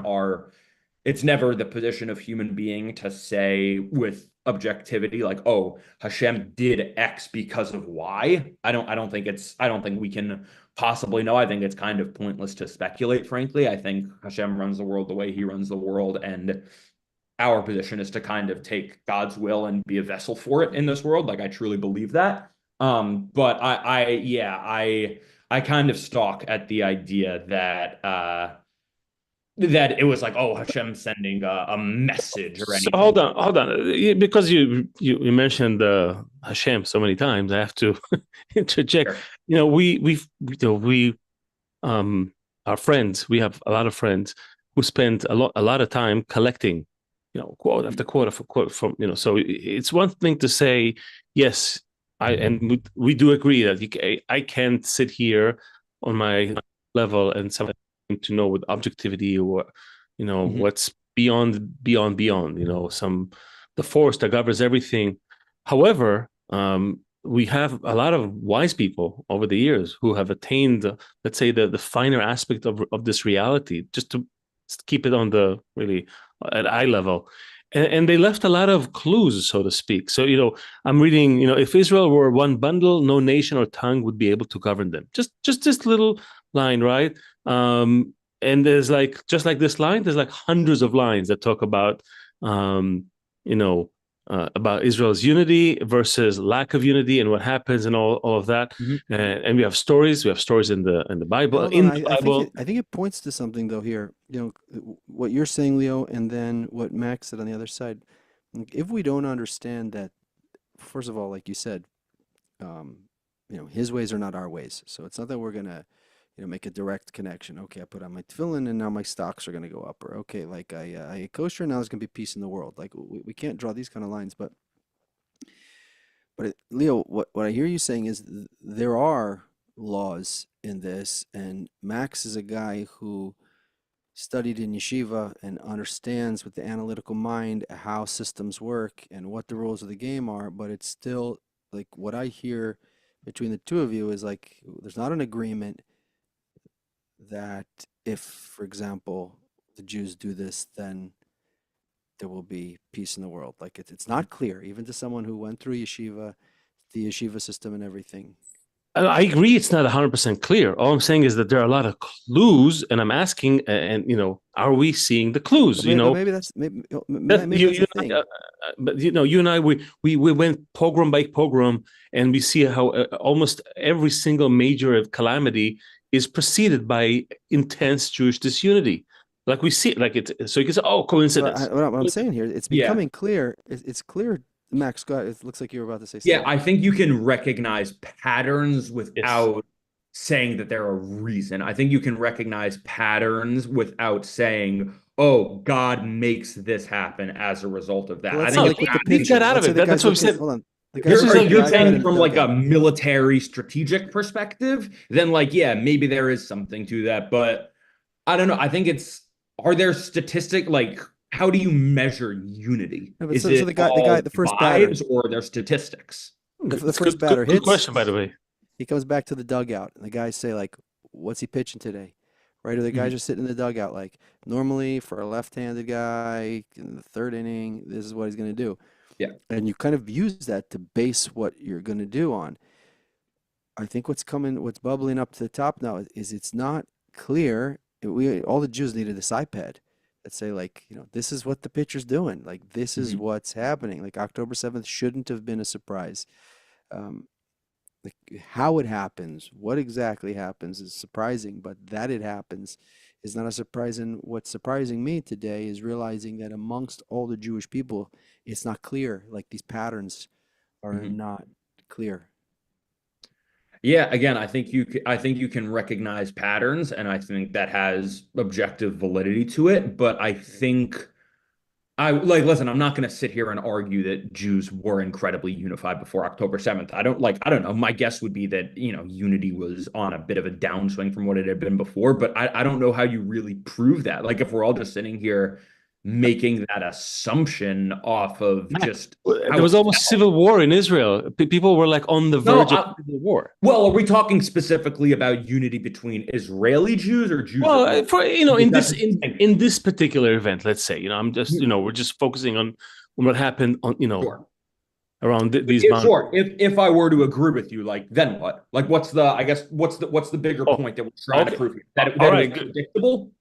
the position of human being to say with objectivity, like, oh, Hashem did X because of Y. I don't think we can possibly know. I think it's kind of pointless to speculate, frankly. I think Hashem runs the world the way he runs the world, and our position is to kind of take God's will and be a vessel for it in this world. Like I truly believe that. But I kind of stalk at the idea that it was like, oh, Hashem sending a message or anything. So hold on, because you mentioned Hashem so many times, I have to interject. Sure. We our friends. We have a lot of friends who spend a lot of time collecting, quote after quote after quote from, So it's one thing to say, yes, we do agree that I can't sit here on my level and something to know with objectivity or, what's beyond, the force that governs everything. However, we have a lot of wise people over the years who have attained, let's say, the finer aspect of this reality, just to keep it on the really at eye level. And they left a lot of clues, so to speak. So, I'm reading, if Israel were one bundle, no nation or tongue would be able to govern them. Just this little line, right? And there's just like this line, there's like hundreds of lines that talk about, about Israel's unity versus lack of unity and what happens and all of that. And we have stories. We have stories in the Bible. I think it points to something though here. What you're saying, Leo, and then what Max said on the other side. If we don't understand that, first of all, like you said, his ways are not our ways. So it's not that we're gonna make a direct connection. Okay, I put on my tefillin and now my stocks are going to go up. Or okay, like I ate kosher, now there's going to be peace in the world. Like we can't draw these kind of lines. But Leo, what I hear you saying is there are laws in this, and Max is a guy who studied in yeshiva and understands with the analytical mind how systems work and what the rules of the game are. But it's still like what I hear between the two of you is like there's not an agreement that if, for example, the Jews do this, then there will be peace in the world. Like it's not clear, even to someone who went through yeshiva, the yeshiva system and everything. I agree it's not 100% clear. All I'm saying is that there are a lot of clues, and I'm asking, are we seeing the clues? Maybe that's maybe that's the thing. But you and I, we went pogrom by pogrom, and we see how almost every single major calamity is preceded by intense Jewish disunity. Like we see, like so you can say, oh, coincidence. What I'm saying here, it's becoming clear. It's clear, Max. Go ahead. It looks like you were about to say something. Yeah, I think you can recognize patterns without saying that they're a reason. I think you can recognize patterns without saying, "Oh, God makes this happen as a result of But that." I let's say think No, like with the leave that pitcher. out of Let's say it. the That's guy's what we looking. said. Hold on. The This guy's is you're, looking like at the you're iPad saying in the from like a dugout. military strategic perspective, then like, yeah, maybe there is something to that. But I don't know. I think are there like, how do you measure unity? No, but Is so it the guy, all the first batter, vibes or are there statistics? the it's first good, batter good hits. question, by the way. He comes back to the dugout, and the guys say like, "What's he pitching today?" Right? Or the guys Mhm. are sitting in the dugout like, normally for a left-handed guy in the third inning, this is what he's going to do. Yeah. And you kind of use that to base what you're going to do on. I think what's bubbling up to the top now is it's not clear. We all the Jews needed this iPad that say like, this is what the pitcher's doing. Like this is Mhm. what's happening. Like October 7th shouldn't have been a surprise. Um, like how it happens, what exactly happens is surprising, but that it happens is not a surprise. And what's surprising me today is realizing that amongst all the Jewish people, it's not clear. Like these patterns are Mhm. not clear. Yeah, again, I think you can recognize patterns, and I think that has objective validity to it. But I think listen, I'm not going to sit here and argue that Jews were incredibly unified before October 7th. I don't know. My guess would be that, unity was on a bit of a downswing from what it had been before, but I don't know how you really prove that. Like if we're all just sitting here making that assumption off of Matt, just there how was it almost felt. civil war in Israel. People were like on the No, verge of civil war. well, are we talking specifically about unity between Israeli Jews or Jews at Well, large? for Because in that's this interesting. in this particular event, let's say, I'm just we're just focusing on what happened on Sure. around these boundaries. Sure. If I were to agree with you, like then what? Like what's the bigger Oh, point that we're trying to okay, prove here? That all it was right, good. predictable?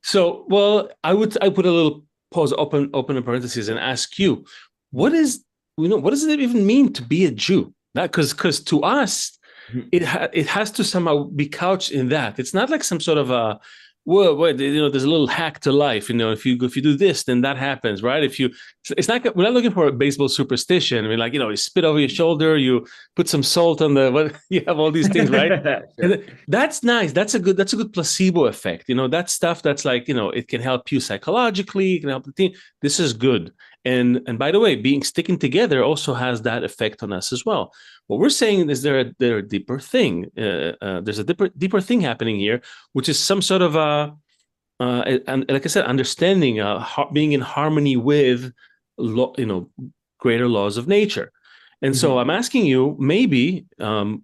So, well, I put a little pause, open in parentheses, and ask you, what is what does it even mean to be a Jew? That because to us, Mhm. it has to somehow be couched in that. It's not like some sort of a well, there's a little hack to life. If you do this, then that happens, right? If you, it's not, we're not looking for a baseball superstition. I mean, like you spit over your shoulder, you put some salt on the what, you have all these things, right? Sure. And that's nice. That's a good placebo effect. That stuff that's like, it can help you psychologically, it can help the team. This is good. And by the way, sticking together also has that effect on us as well. What we're saying is there a deeper thing. There's a deeper thing happening here, which is some sort of and like I said, understanding, being in harmony with, greater laws of nature. And so Mhm. I'm asking you, maybe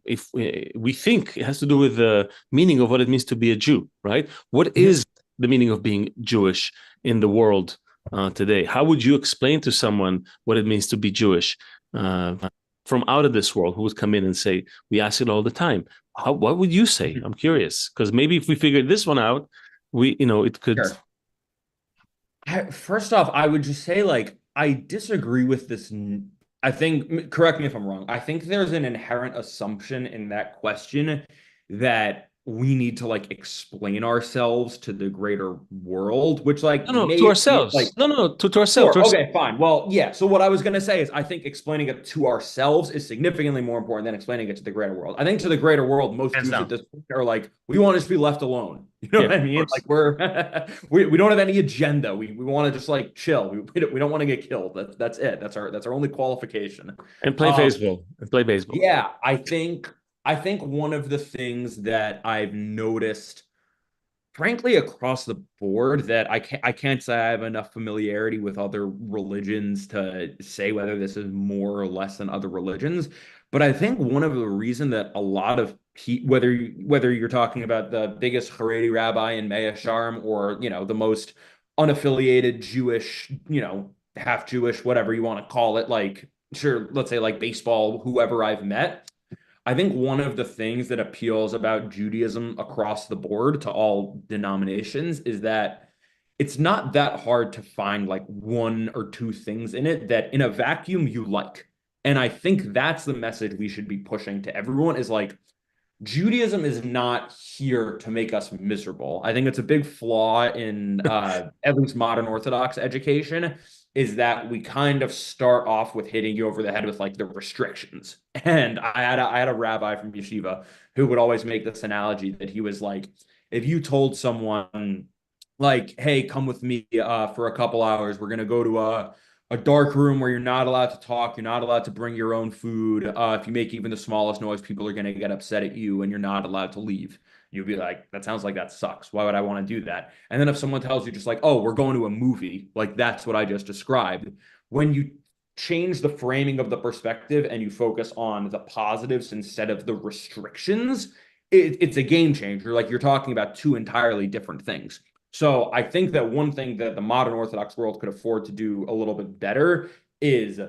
if we think it has to do with the meaning of what it means to be a Jew, right? What Mhm. is the meaning of being Jewish in the world today? How would you explain to someone what it means to be Jewish from out of this world, who would come in and say, we ask it all the time? What would you say? I'm curious, because maybe if we figured this one out, it could. Sure. First off, I would just say, like, I disagree with this. I think, correct me if I'm wrong. I think there's an inherent assumption in that question that we need to like explain ourselves to the greater world, which like No, no, to maybe like ourselves. No, to ourselves. sure. Okay, fine. Well, yeah. So what I was going to say is I think explaining it to ourselves is significantly more important than explaining it to the greater world. I think to the greater world, most Hands Jews at down. this point are like, we want to just be left alone. You know Yeah, what I of mean? course. Like we don't have any agenda. We want to just like chill. We don't want to get killed. That's it. That's our only qualification. And play Um, baseball. And play baseball. yeah, I think one of the things that I've noticed frankly across the board that I can't say I have enough familiarity with other religions to say whether this is more or less than other religions. But I think one of the reason that a lot of whether you're talking about the biggest Haredi rabbi in Mea Sharm or the most unaffiliated Jewish, half Jewish, whatever you want to call it, like sure, let's say like baseball, whoever I've met, I think one of the things that appeals about Judaism across the board to all denominations is that it's not that hard to find like one or two things in it that in a vacuum you like. And I think that's the message we should be pushing to everyone is like Judaism is not here to make us miserable. I think it's a big flaw in at least modern Orthodox education is that we kind of start off with hitting you over the head with like the restrictions. And I had a rabbi from yeshiva who would always make this analogy that he was like, if you told someone like, hey, come with me for a couple hours, we're gonna go to a dark room where you're not allowed to talk, you're not allowed to bring your own food. If you make even the smallest noise, people are gonna get upset at you, and you're not allowed to leave. You'd be like, that sounds like that sucks. Why would I want to do that? And then if someone tells you just like, oh, we're going to a movie, like that's what I just described. When you change the framing of the perspective and you focus on the positives instead of the restrictions, it's a game changer. Like you're talking about two entirely different things. So I think that one thing that the modern Orthodox world could afford to do a little bit better is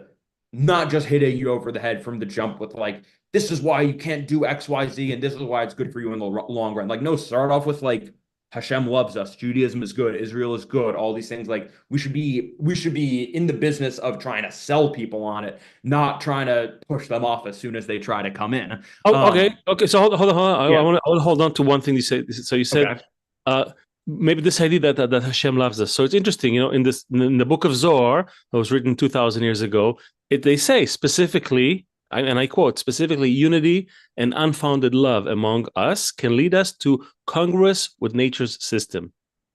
not just hitting you over the head from the jump with like, this is why you can't do X, Y, Z, and this is why it's good for you in the long run. Like, no, start off with like, Hashem loves us, Judaism is good, Israel is good, all these things. Like we should be in the business of trying to sell people on it, not trying to push them off as soon as they try to come in. Oh, okay. So hold on. Yeah. I want to hold on to one thing you said. So you said, Okay. maybe this idea that Hashem loves us. So it's interesting, in the book of Zohar that was written 2,000 years ago, they say specifically, and I quote, specifically, unity and unfounded love among us can lead us to congruous with nature's system.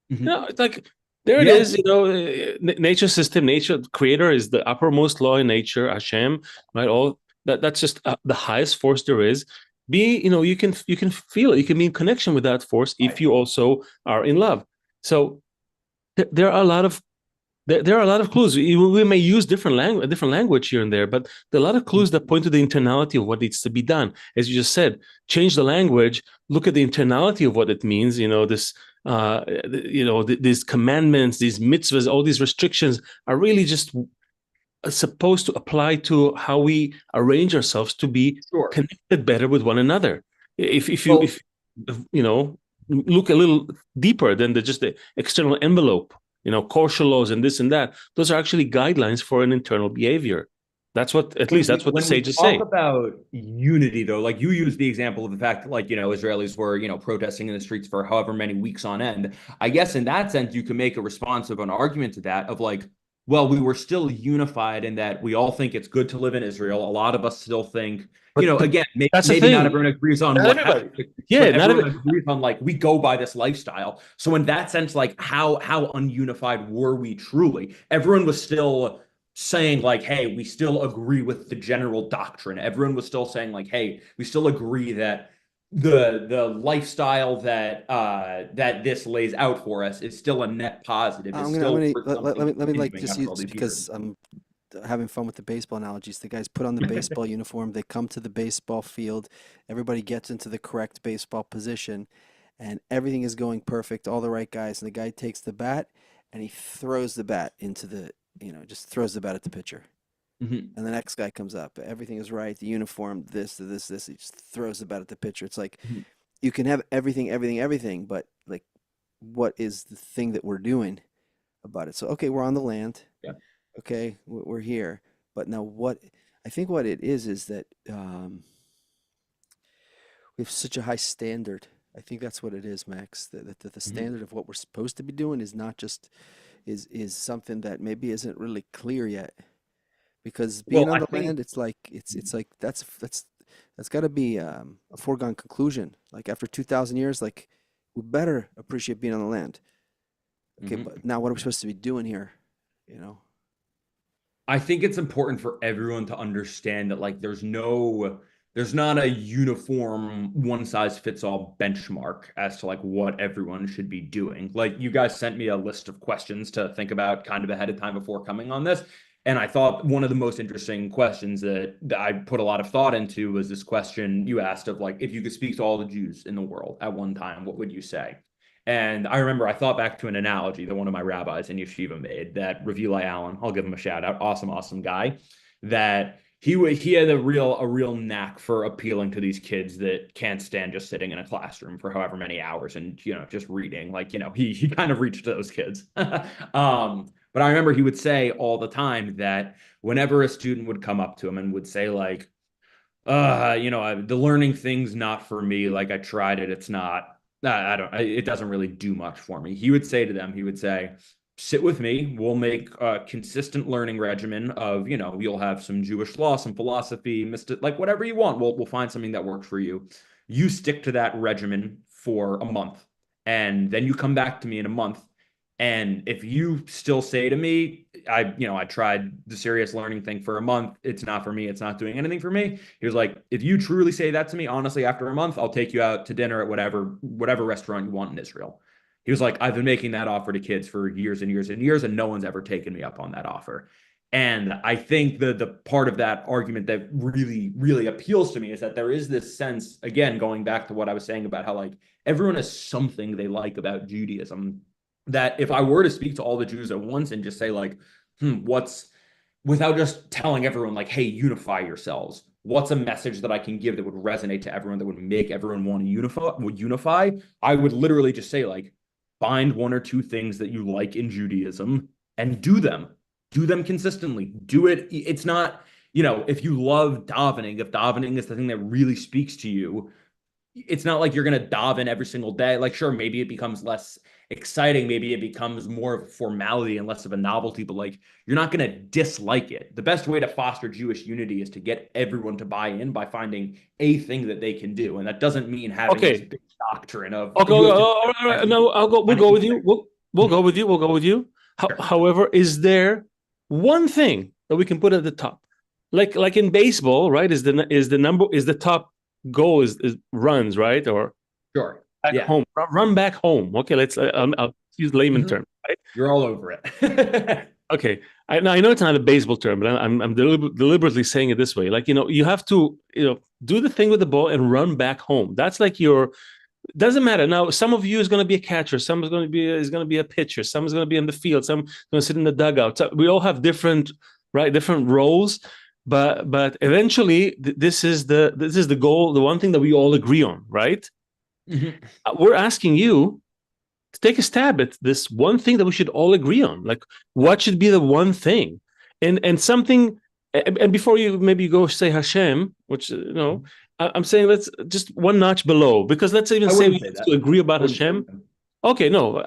It's like there it is. Nature's system, nature creator is the uppermost law in nature, Hashem, right? All that's just the highest force there is. You can feel it, you can be in connection with that force if you also are in love. So there are a lot of clues. We may use different language here and there, but there are a lot of clues that point to the internality of what needs to be done. As you just said, change the language, look at the internality of what it means. These commandments, these mitzvahs, all these restrictions are really just supposed to apply to how we arrange ourselves to be connected better with one another. If you look a little deeper than just the external envelope, kosher laws and this and that, those are actually guidelines for an internal behavior. That's what the sages say. Talk about unity, though, like you use the example of the fact that, like, Israelis were, protesting in the streets for however many weeks on end. I guess in that sense, you can make a response of an argument to that of like, well, we were still unified in that we all think it's good to live in Israel. A lot of us still think, again, maybe not everyone agrees on not what everybody. happened. Yeah, everyone agrees on like we go by this lifestyle. So in that sense, like how ununified were we truly? Everyone was still saying like, hey, we still agree with the general doctrine. Everyone was still saying like, hey, we still agree that the lifestyle that this lays out for us is still a net positive. Let me like just use, because I'm having fun with the baseball analogies. The guys put on the baseball uniform, they come to the baseball field, everybody gets into the correct baseball position, and everything is going perfect, all the right guys, and the guy takes the bat and he throws the bat into the, just throws the bat at the pitcher. And the next guy comes up. Everything is right. The uniform, this. He just throws the bat at the pitcher. It's like you can have everything, but like, what is the thing that we're doing about it? So, okay, we're on the land. Yeah. Okay, we're here. But now what it is that we have such a high standard. I think that's what it is, Max. That the standard of what we're supposed to be doing is not just is something that maybe isn't really clear yet. Because being on the land, it's like that's got to be a foregone conclusion. Like after 2,000 years, like we better appreciate being on the land. Okay, but now what are we supposed to be doing here? I think it's important for everyone to understand that like there's not a uniform one size fits all benchmark as to like what everyone should be doing. Like you guys sent me a list of questions to think about kind of ahead of time before coming on this. And I thought one of the most interesting questions that I put a lot of thought into was this question you asked of like, if you could speak to all the Jews in the world at one time, what would you say? And I remember I thought back to an analogy that one of my rabbis in yeshiva made, that Rav Eli Allen, I'll give him a shout out, awesome guy, that he had a real knack for appealing to these kids that can't stand just sitting in a classroom for however many hours and just reading. Like he kind of reached those kids. But I remember he would say all the time that whenever a student would come up to him and would say like, the learning thing's not for me. Like I tried it. It's not, it doesn't really do much for me. He would say to them, sit with me. We'll make a consistent learning regimen of, you'll have some Jewish law, some philosophy, like whatever you want. We'll find something that works for you. You stick to that regimen for a month, and then you come back to me in a month. And if you still say to me, I tried the serious learning thing for a month, it's not for me, it's not doing anything for me. He was like, if you truly say that to me, honestly, after a month, I'll take you out to dinner at whatever restaurant you want in Israel. He was like, I've been making that offer to kids for years and years and years, and no one's ever taken me up on that offer. And I think the part of that argument that really, really appeals to me is that there is this sense, again, going back to what I was saying about how like everyone has something they like about Judaism, that if I were to speak to all the Jews at once and just say like, without just telling everyone like, hey, unify yourselves, what's a message that I can give that would resonate to everyone, that would make everyone want to unify? I would literally just say like, find one or two things that you like in Judaism and do them consistently. Do it. It's not, if you love davening, if davening is the thing that really speaks to you, it's not like you're going to daven every single day. Like, sure, maybe it becomes less exciting. Maybe it becomes more of a formality and less of a novelty, but like, you're not going to dislike it. The best way to foster Jewish unity is to get everyone to buy in by finding a thing that they can do. And that doesn't mean having this big doctrine of, okay, all right, no, we'll go with you. We'll go with you. We'll go with you. Sure. However, is there one thing that we can put at the top? Like in baseball, right? Is the top goal is runs, right? Or sure, back home, run back home. Okay, I'll use layman term, right? You're all over it. Okay, I know it's not a baseball term, but I'm deliberately saying it this way. Like, you have to do the thing with the ball and run back home. That's like doesn't matter. Now, some of you is going to be a catcher, some is going to be a pitcher, some is going to be in the field, some is going to sit in the dugout. So we all have different roles. But eventually, this is the goal, the one thing that we all agree on, right? Mm-hmm. We're asking you to take a stab at this one thing that we should all agree on. Like, what should be the one thing, and something. And before you maybe go say Hashem, which I'm saying let's just one notch below, because let's even say we have to agree about Hashem. Okay, no,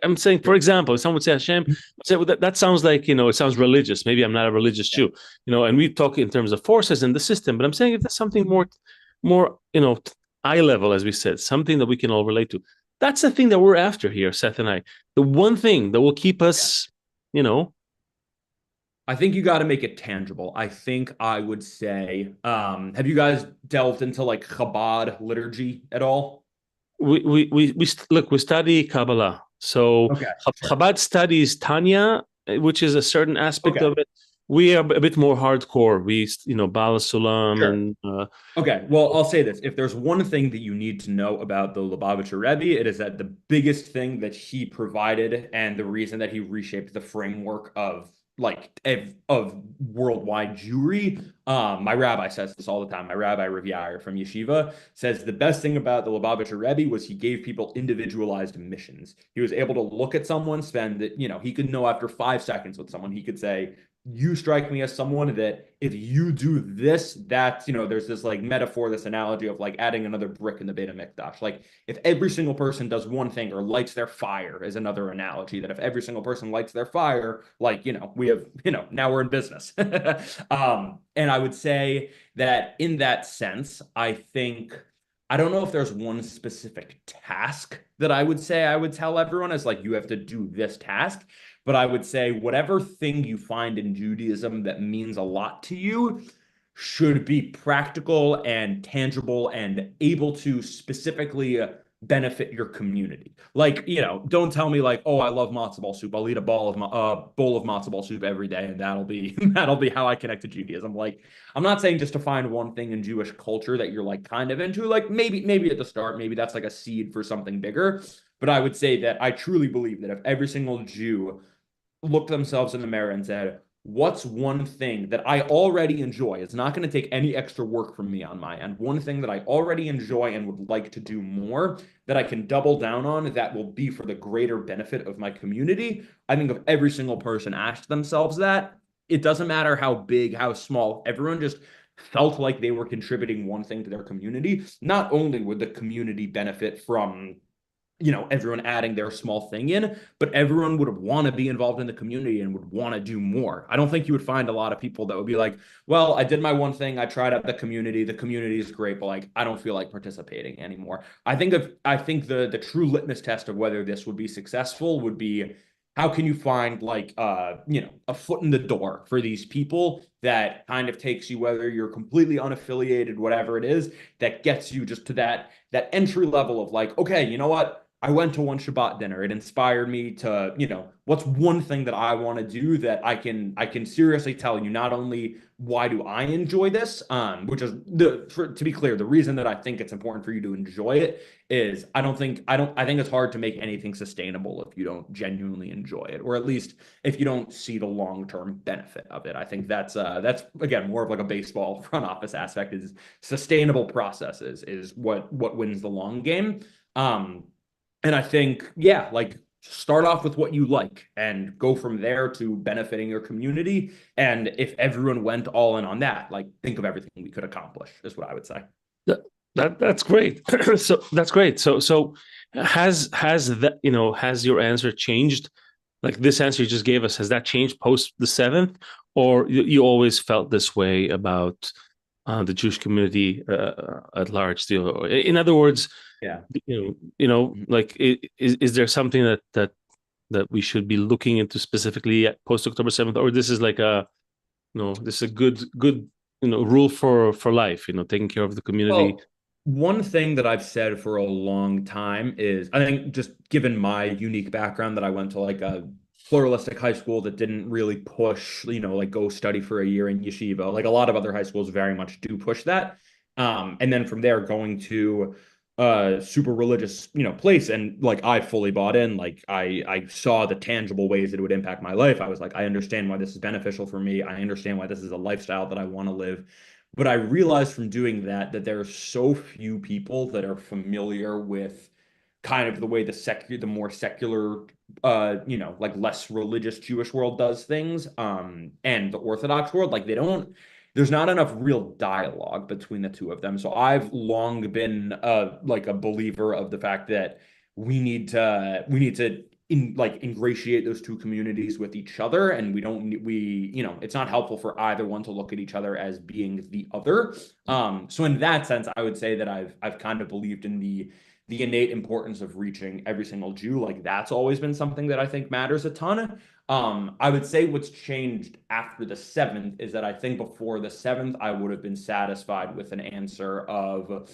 I'm saying, for example, if someone would say Hashem, say, well, that sounds like, it sounds religious. Maybe I'm not a religious Jew, and we talk in terms of forces in the system, but I'm saying if there's something more, eye level, as we said, something that we can all relate to. That's the thing that we're after here, Seth and I. The one thing that will keep us, I think you got to make it tangible. I think I would say, have you guys delved into like Chabad liturgy at all? We study Kabbalah. So Chabad studies Tanya, which is a certain aspect of it. We are a bit more hardcore. We, Bala Sulam and. Okay, well, I'll say this: if there's one thing that you need to know about the Lubavitcher Rebbe, it is that the biggest thing that he provided and the reason that he reshaped the framework of worldwide Jewry. My rabbi says this all the time. My rabbi Rav Yair from Yeshiva says the best thing about the Lubavitcher Rebbe was he gave people individualized missions. He was able to look at someone, he could know after 5 seconds with someone, he could say, you strike me as someone that if you do this, that's, there's this like metaphor, this analogy of like adding another brick in the Beit HaMikdash. Like if every single person does one thing or lights their fire is another analogy, that if every single person lights their fire, like, we have, now we're in business. And I would say that in that sense, I don't know if there's one specific task that I would say I would tell everyone as like, you have to do this task. But I would say whatever thing you find in Judaism that means a lot to you should be practical and tangible and able to specifically benefit your community. Like, don't tell me like, oh, I love matzo ball soup. I'll eat a bowl of matzo ball soup every day, and that'll be how I connect to Judaism. Like, I'm not saying just to find one thing in Jewish culture that you're like kind of into. Like maybe at the start, maybe that's like a seed for something bigger. But I would say that I truly believe that if every single Jew looked themselves in the mirror and said, what's one thing that I already enjoy? It's not going to take any extra work from me on my end. One thing that I already enjoy and would like to do more that I can double down on that will be for the greater benefit of my community. I think if every single person asked themselves that, it doesn't matter how big, how small, everyone just felt like they were contributing one thing to their community. Not only would the community benefit from everyone adding their small thing in, but everyone would want to be involved in the community and would want to do more. I don't think you would find a lot of people that would be like, well, I did my one thing, I tried out the community is great, but like I don't feel like participating anymore. I think the true litmus test of whether this would be successful would be, how can you find like a foot in the door for these people that kind of takes you, whether you're completely unaffiliated, whatever it is, that gets you just to that entry level of like, okay, you know what? I went to one Shabbat dinner. It inspired me to, what's one thing that I want to do that I can seriously tell you, not only why do I enjoy this, which is to be clear, the reason that I think it's important for you to enjoy it is I think it's hard to make anything sustainable if you don't genuinely enjoy it, or at least if you don't see the long-term benefit of it. I think that's again more of like a baseball front office aspect, is sustainable processes is what wins the long game. And I think, yeah, like start off with what you like and go from there to benefiting your community. And if everyone went all in on that, like think of everything we could accomplish, is what I would say. That's great. So that's great. So has that, has your answer changed? Like this answer you just gave us, has that changed post the 7th, or you always felt this way about the Jewish community at large? In other words, yeah, like is there something that we should be looking into specifically at post October 7th, or this is like this is a good rule for life, taking care of the community? well, one thing that I've said for a long time is, I think, just given my unique background, that I went to like a pluralistic high school that didn't really push, like go study for a year in yeshiva. Like a lot of other high schools very much do push that. And then from there going to a super religious, place, and like I fully bought in. Like I saw the tangible ways that it would impact my life. I was like, I understand why this is beneficial for me. I understand why this is a lifestyle that I want to live. But I realized from doing that there are so few people that are familiar with kind of the way the more secular, like less religious Jewish world does things, and the Orthodox world. Like there's not enough real dialogue between the two of them. So I've long been like a believer of the fact that we need to ingratiate those two communities with each other, and it's not helpful for either one to look at each other as being the other. So in that sense, I would say that I've kind of believed in the innate importance of reaching every single Jew. Like that's always been something that I think matters a ton. I would say what's changed after the 7th is that I think before the 7th, I would have been satisfied with an answer of,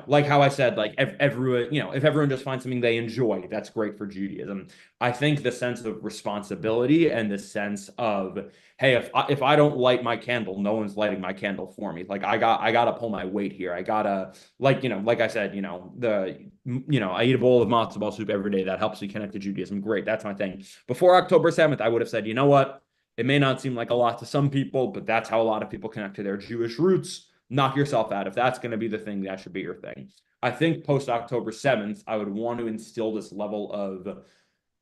like how I said, like if everyone just finds something they enjoy, that's great for Judaism. I think the sense of responsibility and the sense of, hey, if I don't light my candle, no one's lighting my candle for me. Like I gotta pull my weight here. I gotta, like I said, I eat a bowl of matzo ball soup every day. That helps me connect to Judaism. Great, that's my thing. Before October 7th, I would have said, you know what? It may not seem like a lot to some people, but that's how a lot of people connect to their Jewish roots. Knock yourself out. If that's going to be the thing, that should be your thing. I think post October 7th, I would want to instill this level of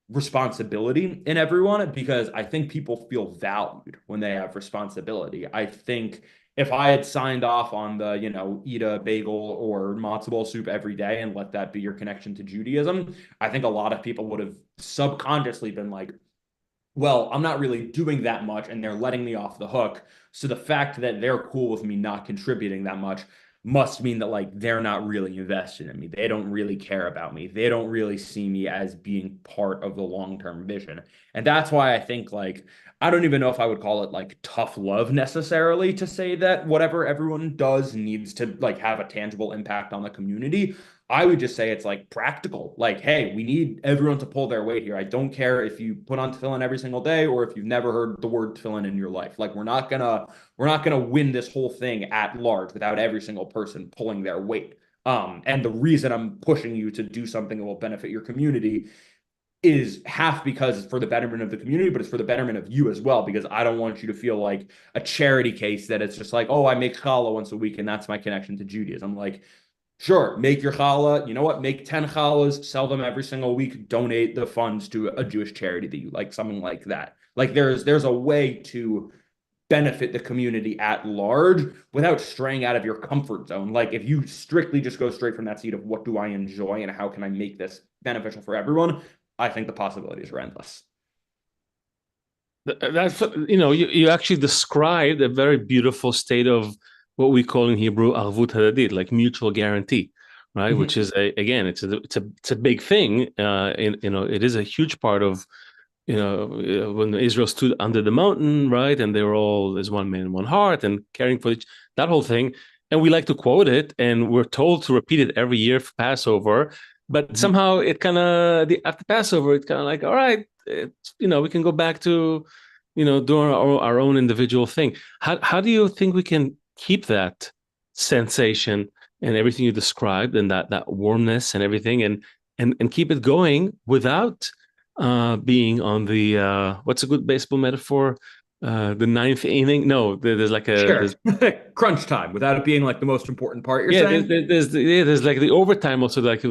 responsibility in everyone, because I think people feel valued when they have responsibility. I think if I had signed off on the, eat a bagel or matzo ball soup every day and let that be your connection to Judaism, I think a lot of people would have subconsciously been like, well, I'm not really doing that much and they're letting me off the hook. So the fact that they're cool with me not contributing that much must mean that like they're not really invested in me. They don't really care about me. They don't really see me as being part of the long-term vision. And that's why I think like I don't even know if I would call it like tough love necessarily to say that whatever everyone does needs to like have a tangible impact on the community. I would just say it's like practical. Like, hey, we need everyone to pull their weight here. I don't care if you put on tefillin every single day or if you've never heard the word tefillin in your life. Like, we're not gonna win this whole thing at large without every single person pulling their weight. And the reason I'm pushing you to do something that will benefit your community is half because it's for the betterment of the community, but it's for the betterment of you as well, because I don't want you to feel like a charity case that it's just like, oh, I make challah once a week and that's my connection to Judaism. Like, sure, make your challah. You know what? Make 10 challahs, sell them every single week, donate the funds to a Jewish charity that you like, something like that. Like there's a way to benefit the community at large without straying out of your comfort zone. Like if you strictly just go straight from that seat of what do I enjoy and how can I make this beneficial for everyone, I think the possibilities are endless. That's, you actually described a very beautiful state of what we call in Hebrew arvut hadadit, like mutual guarantee, right? Which is it's a big thing. It is a huge part of when Israel stood under the mountain, right, and they were all as one man, one heart, and caring for that whole thing. And we like to quote it, and we're told to repeat it every year for Passover. But somehow it kind of after Passover, it's kind of like, all right, we can go back to doing our own individual thing. How do you think we can keep that sensation and everything you described, and that warmness and everything, and keep it going without being on the what's a good baseball metaphor? The ninth inning? No, there's like Sure. Crunch time, without it being like the most important part. You're saying? There's like the overtime also, like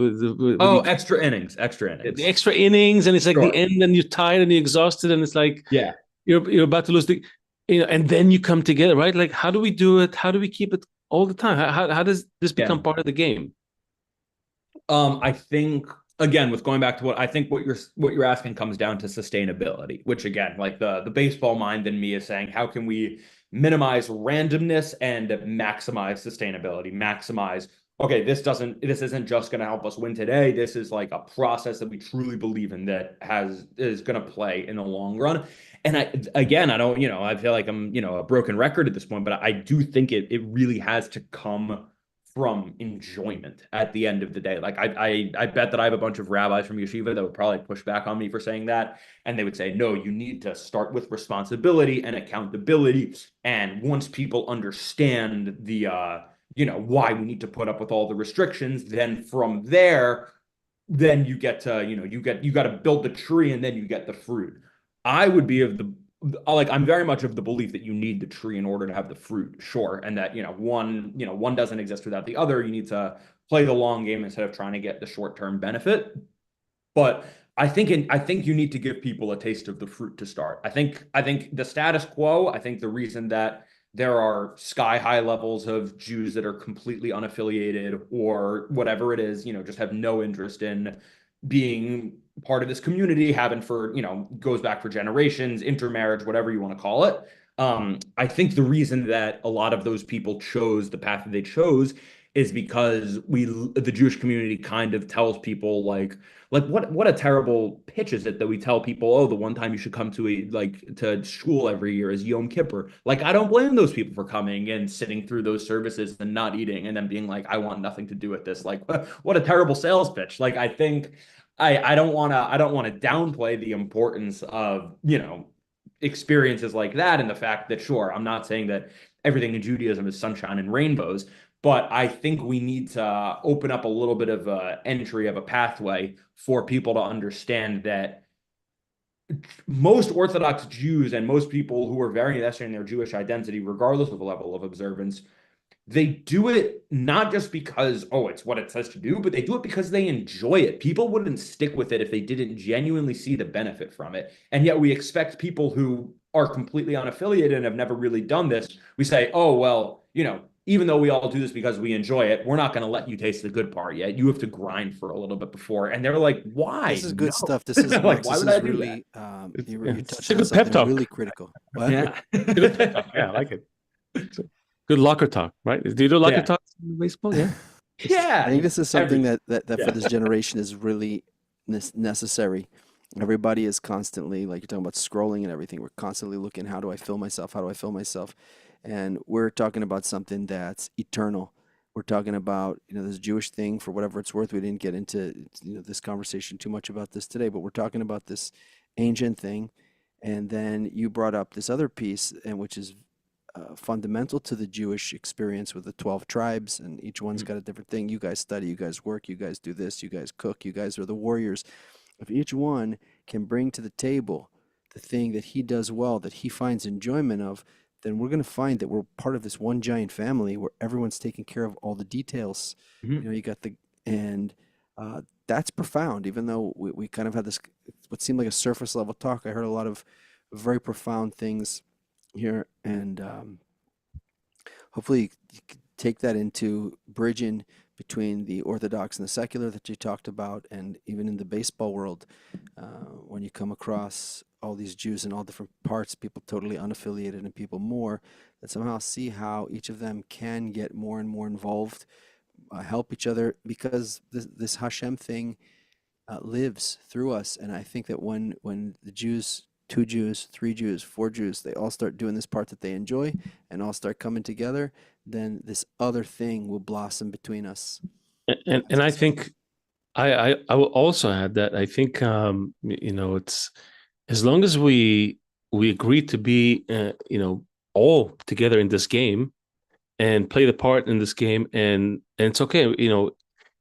Extra innings. The extra innings, and it's like the end, and you're tired and you're exhausted, and it's like you're about to lose and then you come together, right? Like, how do we do it? How do we keep it all the time? How does this become part of the game? I think, again, with going back to what you're asking comes down to sustainability, which, again, like the baseball mind in me is saying, how can we minimize randomness and maximize sustainability, okay, this isn't just going to help us win today. This is like a process that we truly believe in that is going to play in the long run. And I don't, I feel like I'm, a broken record at this point, but I do think it really has to come from enjoyment at the end of the day. Like I bet that I have a bunch of rabbis from yeshiva that would probably push back on me for saying that. And they would say, no, you need to start with responsibility and accountability. And once people understand the, why we need to put up with all the restrictions, then from there, then you get to, you got to build the tree and then you get the fruit. I would be I'm very much of the belief that you need the tree in order to have the fruit, sure. And that, one doesn't exist without the other. You need to play the long game instead of trying to get the short-term benefit. But I think you need to give people a taste of the fruit to start. I think the status quo, I think the reason that there are sky-high levels of Jews that are completely unaffiliated or whatever it is, just have no interest in being part of this community, having for, goes back for generations, intermarriage, whatever you want to call it. I think the reason that a lot of those people chose the path that they chose is because the Jewish community kind of tells people like what a terrible pitch is it that we tell people, oh, the one time you should come to school every year is Yom Kippur. Like, I don't blame those people for coming and sitting through those services and not eating and then being like, I want nothing to do with this. Like, what a terrible sales pitch. Like, I think I don't want to downplay the importance of, experiences like that, and the fact that, sure, I'm not saying that everything in Judaism is sunshine and rainbows, but I think we need to open up a little bit of an entry of a pathway for people to understand that most Orthodox Jews and most people who are very invested in their Jewish identity, regardless of the level of observance, they do it not just because, oh, it's what it says to do, but they do it because they enjoy it. People wouldn't stick with it if they didn't genuinely see the benefit from it. And yet we expect people who are completely unaffiliated and have never really done this, we say, oh, well, even though we all do this because we enjoy it, we're not going to let you taste the good part yet. You have to grind for a little bit before. And they're like, why? This is good stuff. This is like, why would I do that? You're touching on something really critical. What? Yeah. Good pep talk. Yeah, I like it. Good locker talk, right? Do you do locker talk in baseball? Yeah. I think this is something that for this generation is really necessary. Everybody is constantly, like you're talking about, scrolling and everything. We're constantly looking, how do I fill myself? How do I fill myself? And we're talking about something that's eternal. We're talking about, this Jewish thing, for whatever it's worth. We didn't get into this conversation too much about this today, but we're talking about this ancient thing. And then you brought up this other piece, and which is fundamental to the Jewish experience with the 12 tribes, and each one's got a different thing. You guys study, you guys work, you guys do this, you guys cook, you guys are the warriors. If each one can bring to the table the thing that he does well, that he finds enjoyment of, then we're going to find that we're part of this one giant family where everyone's taking care of all the details. You got that's profound, even though we kind of had this, what seemed like a surface level talk. I heard a lot of very profound things here, and hopefully you can take that into bridging between the orthodox and the secular that you talked about, and even in the baseball world, when you come across all these Jews in all different parts, people totally unaffiliated and people more, that somehow see how each of them can get more and more involved, help each other, because this Hashem thing lives through us. And I think that when the Jews, 2 Jews, 3 Jews, 4 Jews, they all start doing this part that they enjoy and all start coming together, then this other thing will blossom between us. And I think I will also add that I think it's as long as we agree to be all together in this game and play the part in this game, and it's okay,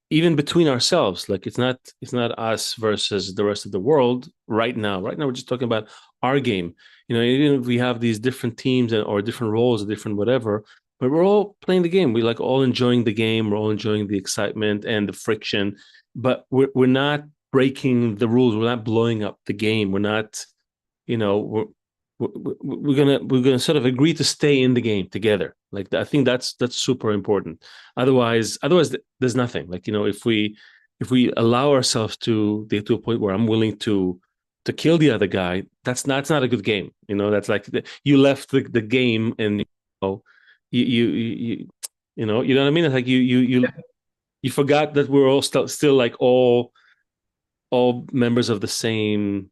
even between ourselves, like it's not us versus the rest of the world right now. Right now we're just talking about our game. Even if we have these different teams or different roles or different whatever, but we're all playing the game. We like all enjoying the game. We're all enjoying the excitement and the friction, but we're not breaking the rules. We're not blowing up the game. We're not, we're gonna sort of agree to stay in the game together. Like I think that's super important. Otherwise there's nothing. Like if we allow ourselves to get to a point where I'm willing to kill the other guy, that's not a good game. That's like you left the game, and you know what I mean. It's like you forgot that we're all still like all members of the same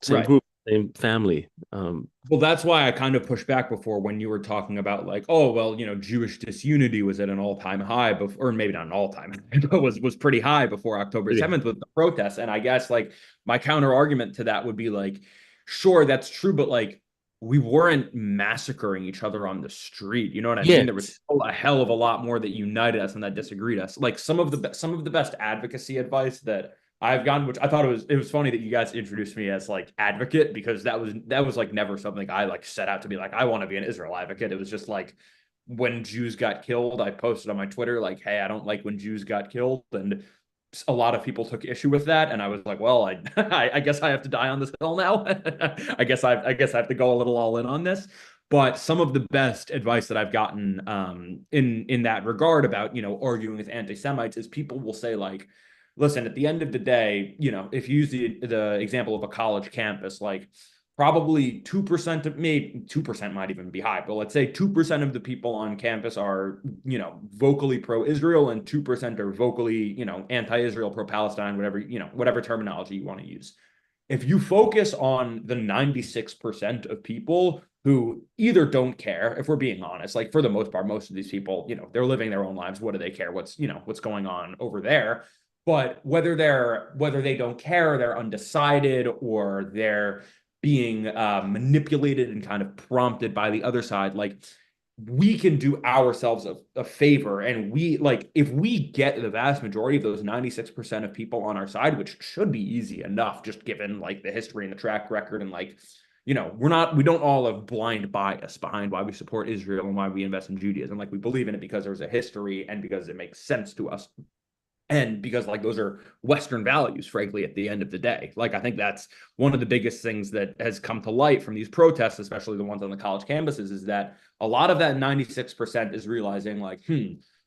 Right. group, same family. Well, that's why I kind of pushed back before when you were talking about like, oh, well, Jewish disunity was at an all-time high before, or maybe not an all-time high, but was pretty high before October 7th with the protests. And I guess like my counter argument to that would be like, sure, that's true, but like we weren't massacring each other on the street. You know what I mean? There was still a hell of a lot more that united us and that disagreed us. Like some of the best advocacy advice that I've gotten, which I thought it was funny that you guys introduced me as like advocate, because that was like never something I like set out to be like, I want to be an Israel advocate. It was just like when Jews got killed, I posted on my Twitter like, hey, I don't like when Jews got killed, and a lot of people took issue with that, and I was like, well, I guess I have to die on this hill now. I guess I have to go a little all in on this. But some of the best advice that I've gotten in that regard about arguing with anti-Semites is people will say like, listen, at the end of the day, if you use the example of a college campus, like probably 2% of, maybe 2% might even be high, but let's say 2% of the people on campus are, vocally pro-Israel, and 2% are vocally, anti-Israel, pro-Palestine, whatever terminology you want to use. If you focus on the 96% of people who either don't care, if we're being honest, like for the most part, most of these people, they're living their own lives. What do they care? What's going on over there? But whether they don't care, they're undecided, or they're being manipulated and kind of prompted by the other side, like we can do ourselves a favor. And if we get the vast majority of those 96% of people on our side, which should be easy enough, just given like the history and the track record, and like, we don't all have blind bias behind why we support Israel and why we invest in Judaism. Like we believe in it because there's a history and because it makes sense to us. And because like those are Western values, frankly, at the end of the day. Like I think that's one of the biggest things that has come to light from these protests, especially the ones on the college campuses, is that a lot of that 96% is realizing like,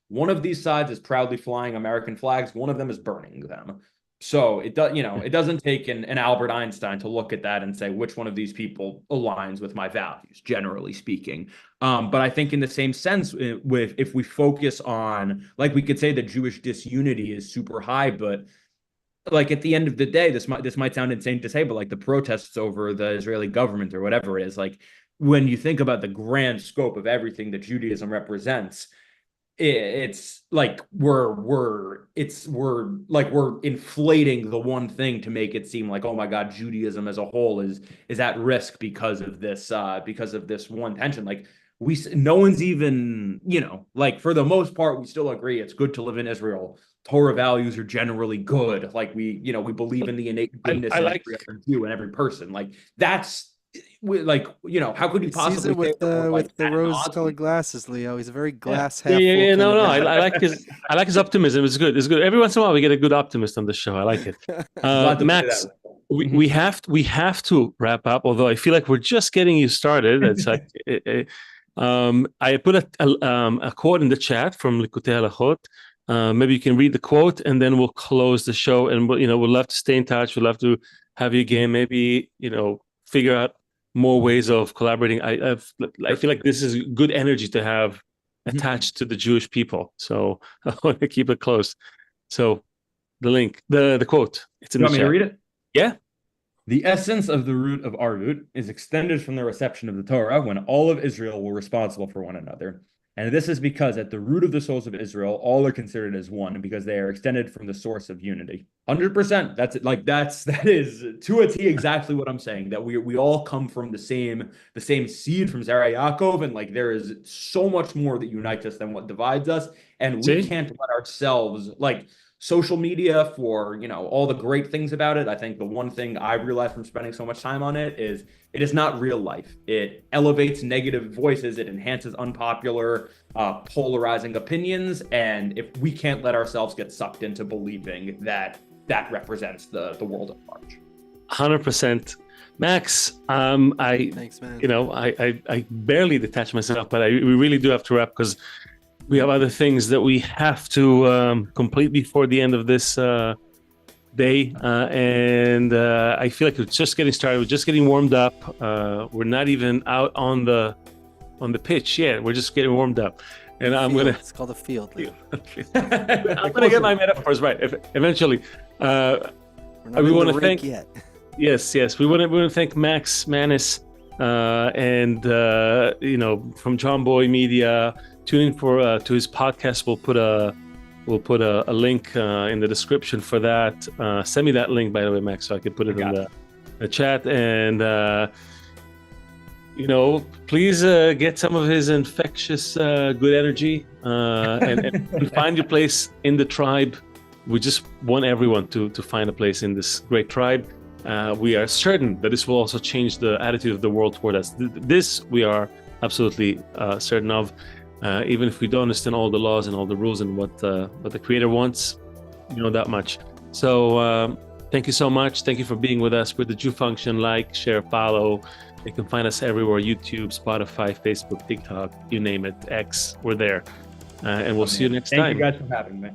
one of these sides is proudly flying American flags, one of them is burning them. So it doesn't take an Albert Einstein to look at that and say which one of these people aligns with my values, generally speaking. But I think in the same sense, if we focus on, like, we could say that Jewish disunity is super high, but like at the end of the day, this might sound insane to say, but like the protests over the Israeli government or whatever it is, like when you think about the grand scope of everything that Judaism represents, it's like we're inflating the one thing to make it seem like, oh my God, Judaism as a whole is at risk because of this one tension. Like no one's even, like for the most part, we still agree it's good to live in Israel. Torah values are generally good. Like we believe in the innate goodness in every other Jew and every person. Like that's, like, how could you possibly with the rose-colored glasses, Leo? He's a very glass half full. Yeah. No. I like his optimism. It's good. Every once in a while we get a good optimist on the show. I like it. Max, we have to wrap up. Although I feel like we're just getting you started. It's like I put a quote in the chat from Likutei Halachot Maybe you can read the quote, and then we'll close the show. And we'd love to stay in touch. We'd love to have you again. Maybe figure out more ways of collaborating. I feel like this is good energy to have attached to the Jewish people. So I want to keep it close. So the link, the quote, it's in You the want me chat. to read it? Yeah. The essence of the root of Arut is extended from the reception of the Torah when all of Israel were responsible for one another. And this is because at the root of the souls of Israel, all are considered as one because they are extended from the source of unity. 100%. That's it. Like that is to a T exactly what I'm saying. That we all come from the same seed from Zerah Yaakov, and like there is so much more that unites us than what divides us. And we can't let ourselves like social media for all the great things about it. I think the one thing I realized from spending so much time on it is not real life. It elevates negative voices. It enhances unpopular, polarizing opinions. And if we can't let ourselves get sucked into believing that represents the world at large. 100%. Max, Thanks, man. I barely detach myself, but we really do have to wrap because we have other things that we have to complete before the end of this day. And I feel like it's just getting started. We're just getting warmed up. We're not even out on the pitch yet. We're just getting warmed up. And It's called a field. I'm gonna get my metaphors right eventually. We want to thank. Yet. Yes. We want to thank Max Mannis, and from Jomboy Media. Tune in to his podcast. We'll put a link in the description for that. Send me that link, by the way, Max, so I can put it in the chat. And please get some of his infectious good energy and find your place in the tribe. We just want everyone to find a place in this great tribe. We are certain that this will also change the attitude of the world toward us. This we are absolutely certain of. Even if we don't understand all the laws and all the rules and what the Creator wants, that much. So thank you so much. Thank you for being with us. We're the Thejewfunction. Like, share, follow. You can find us everywhere: YouTube, Spotify, Facebook, TikTok, you name it, X. We're there. And we'll see you next time. Thank you guys for having me.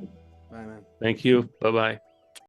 Bye, man. Thank you. Bye-bye.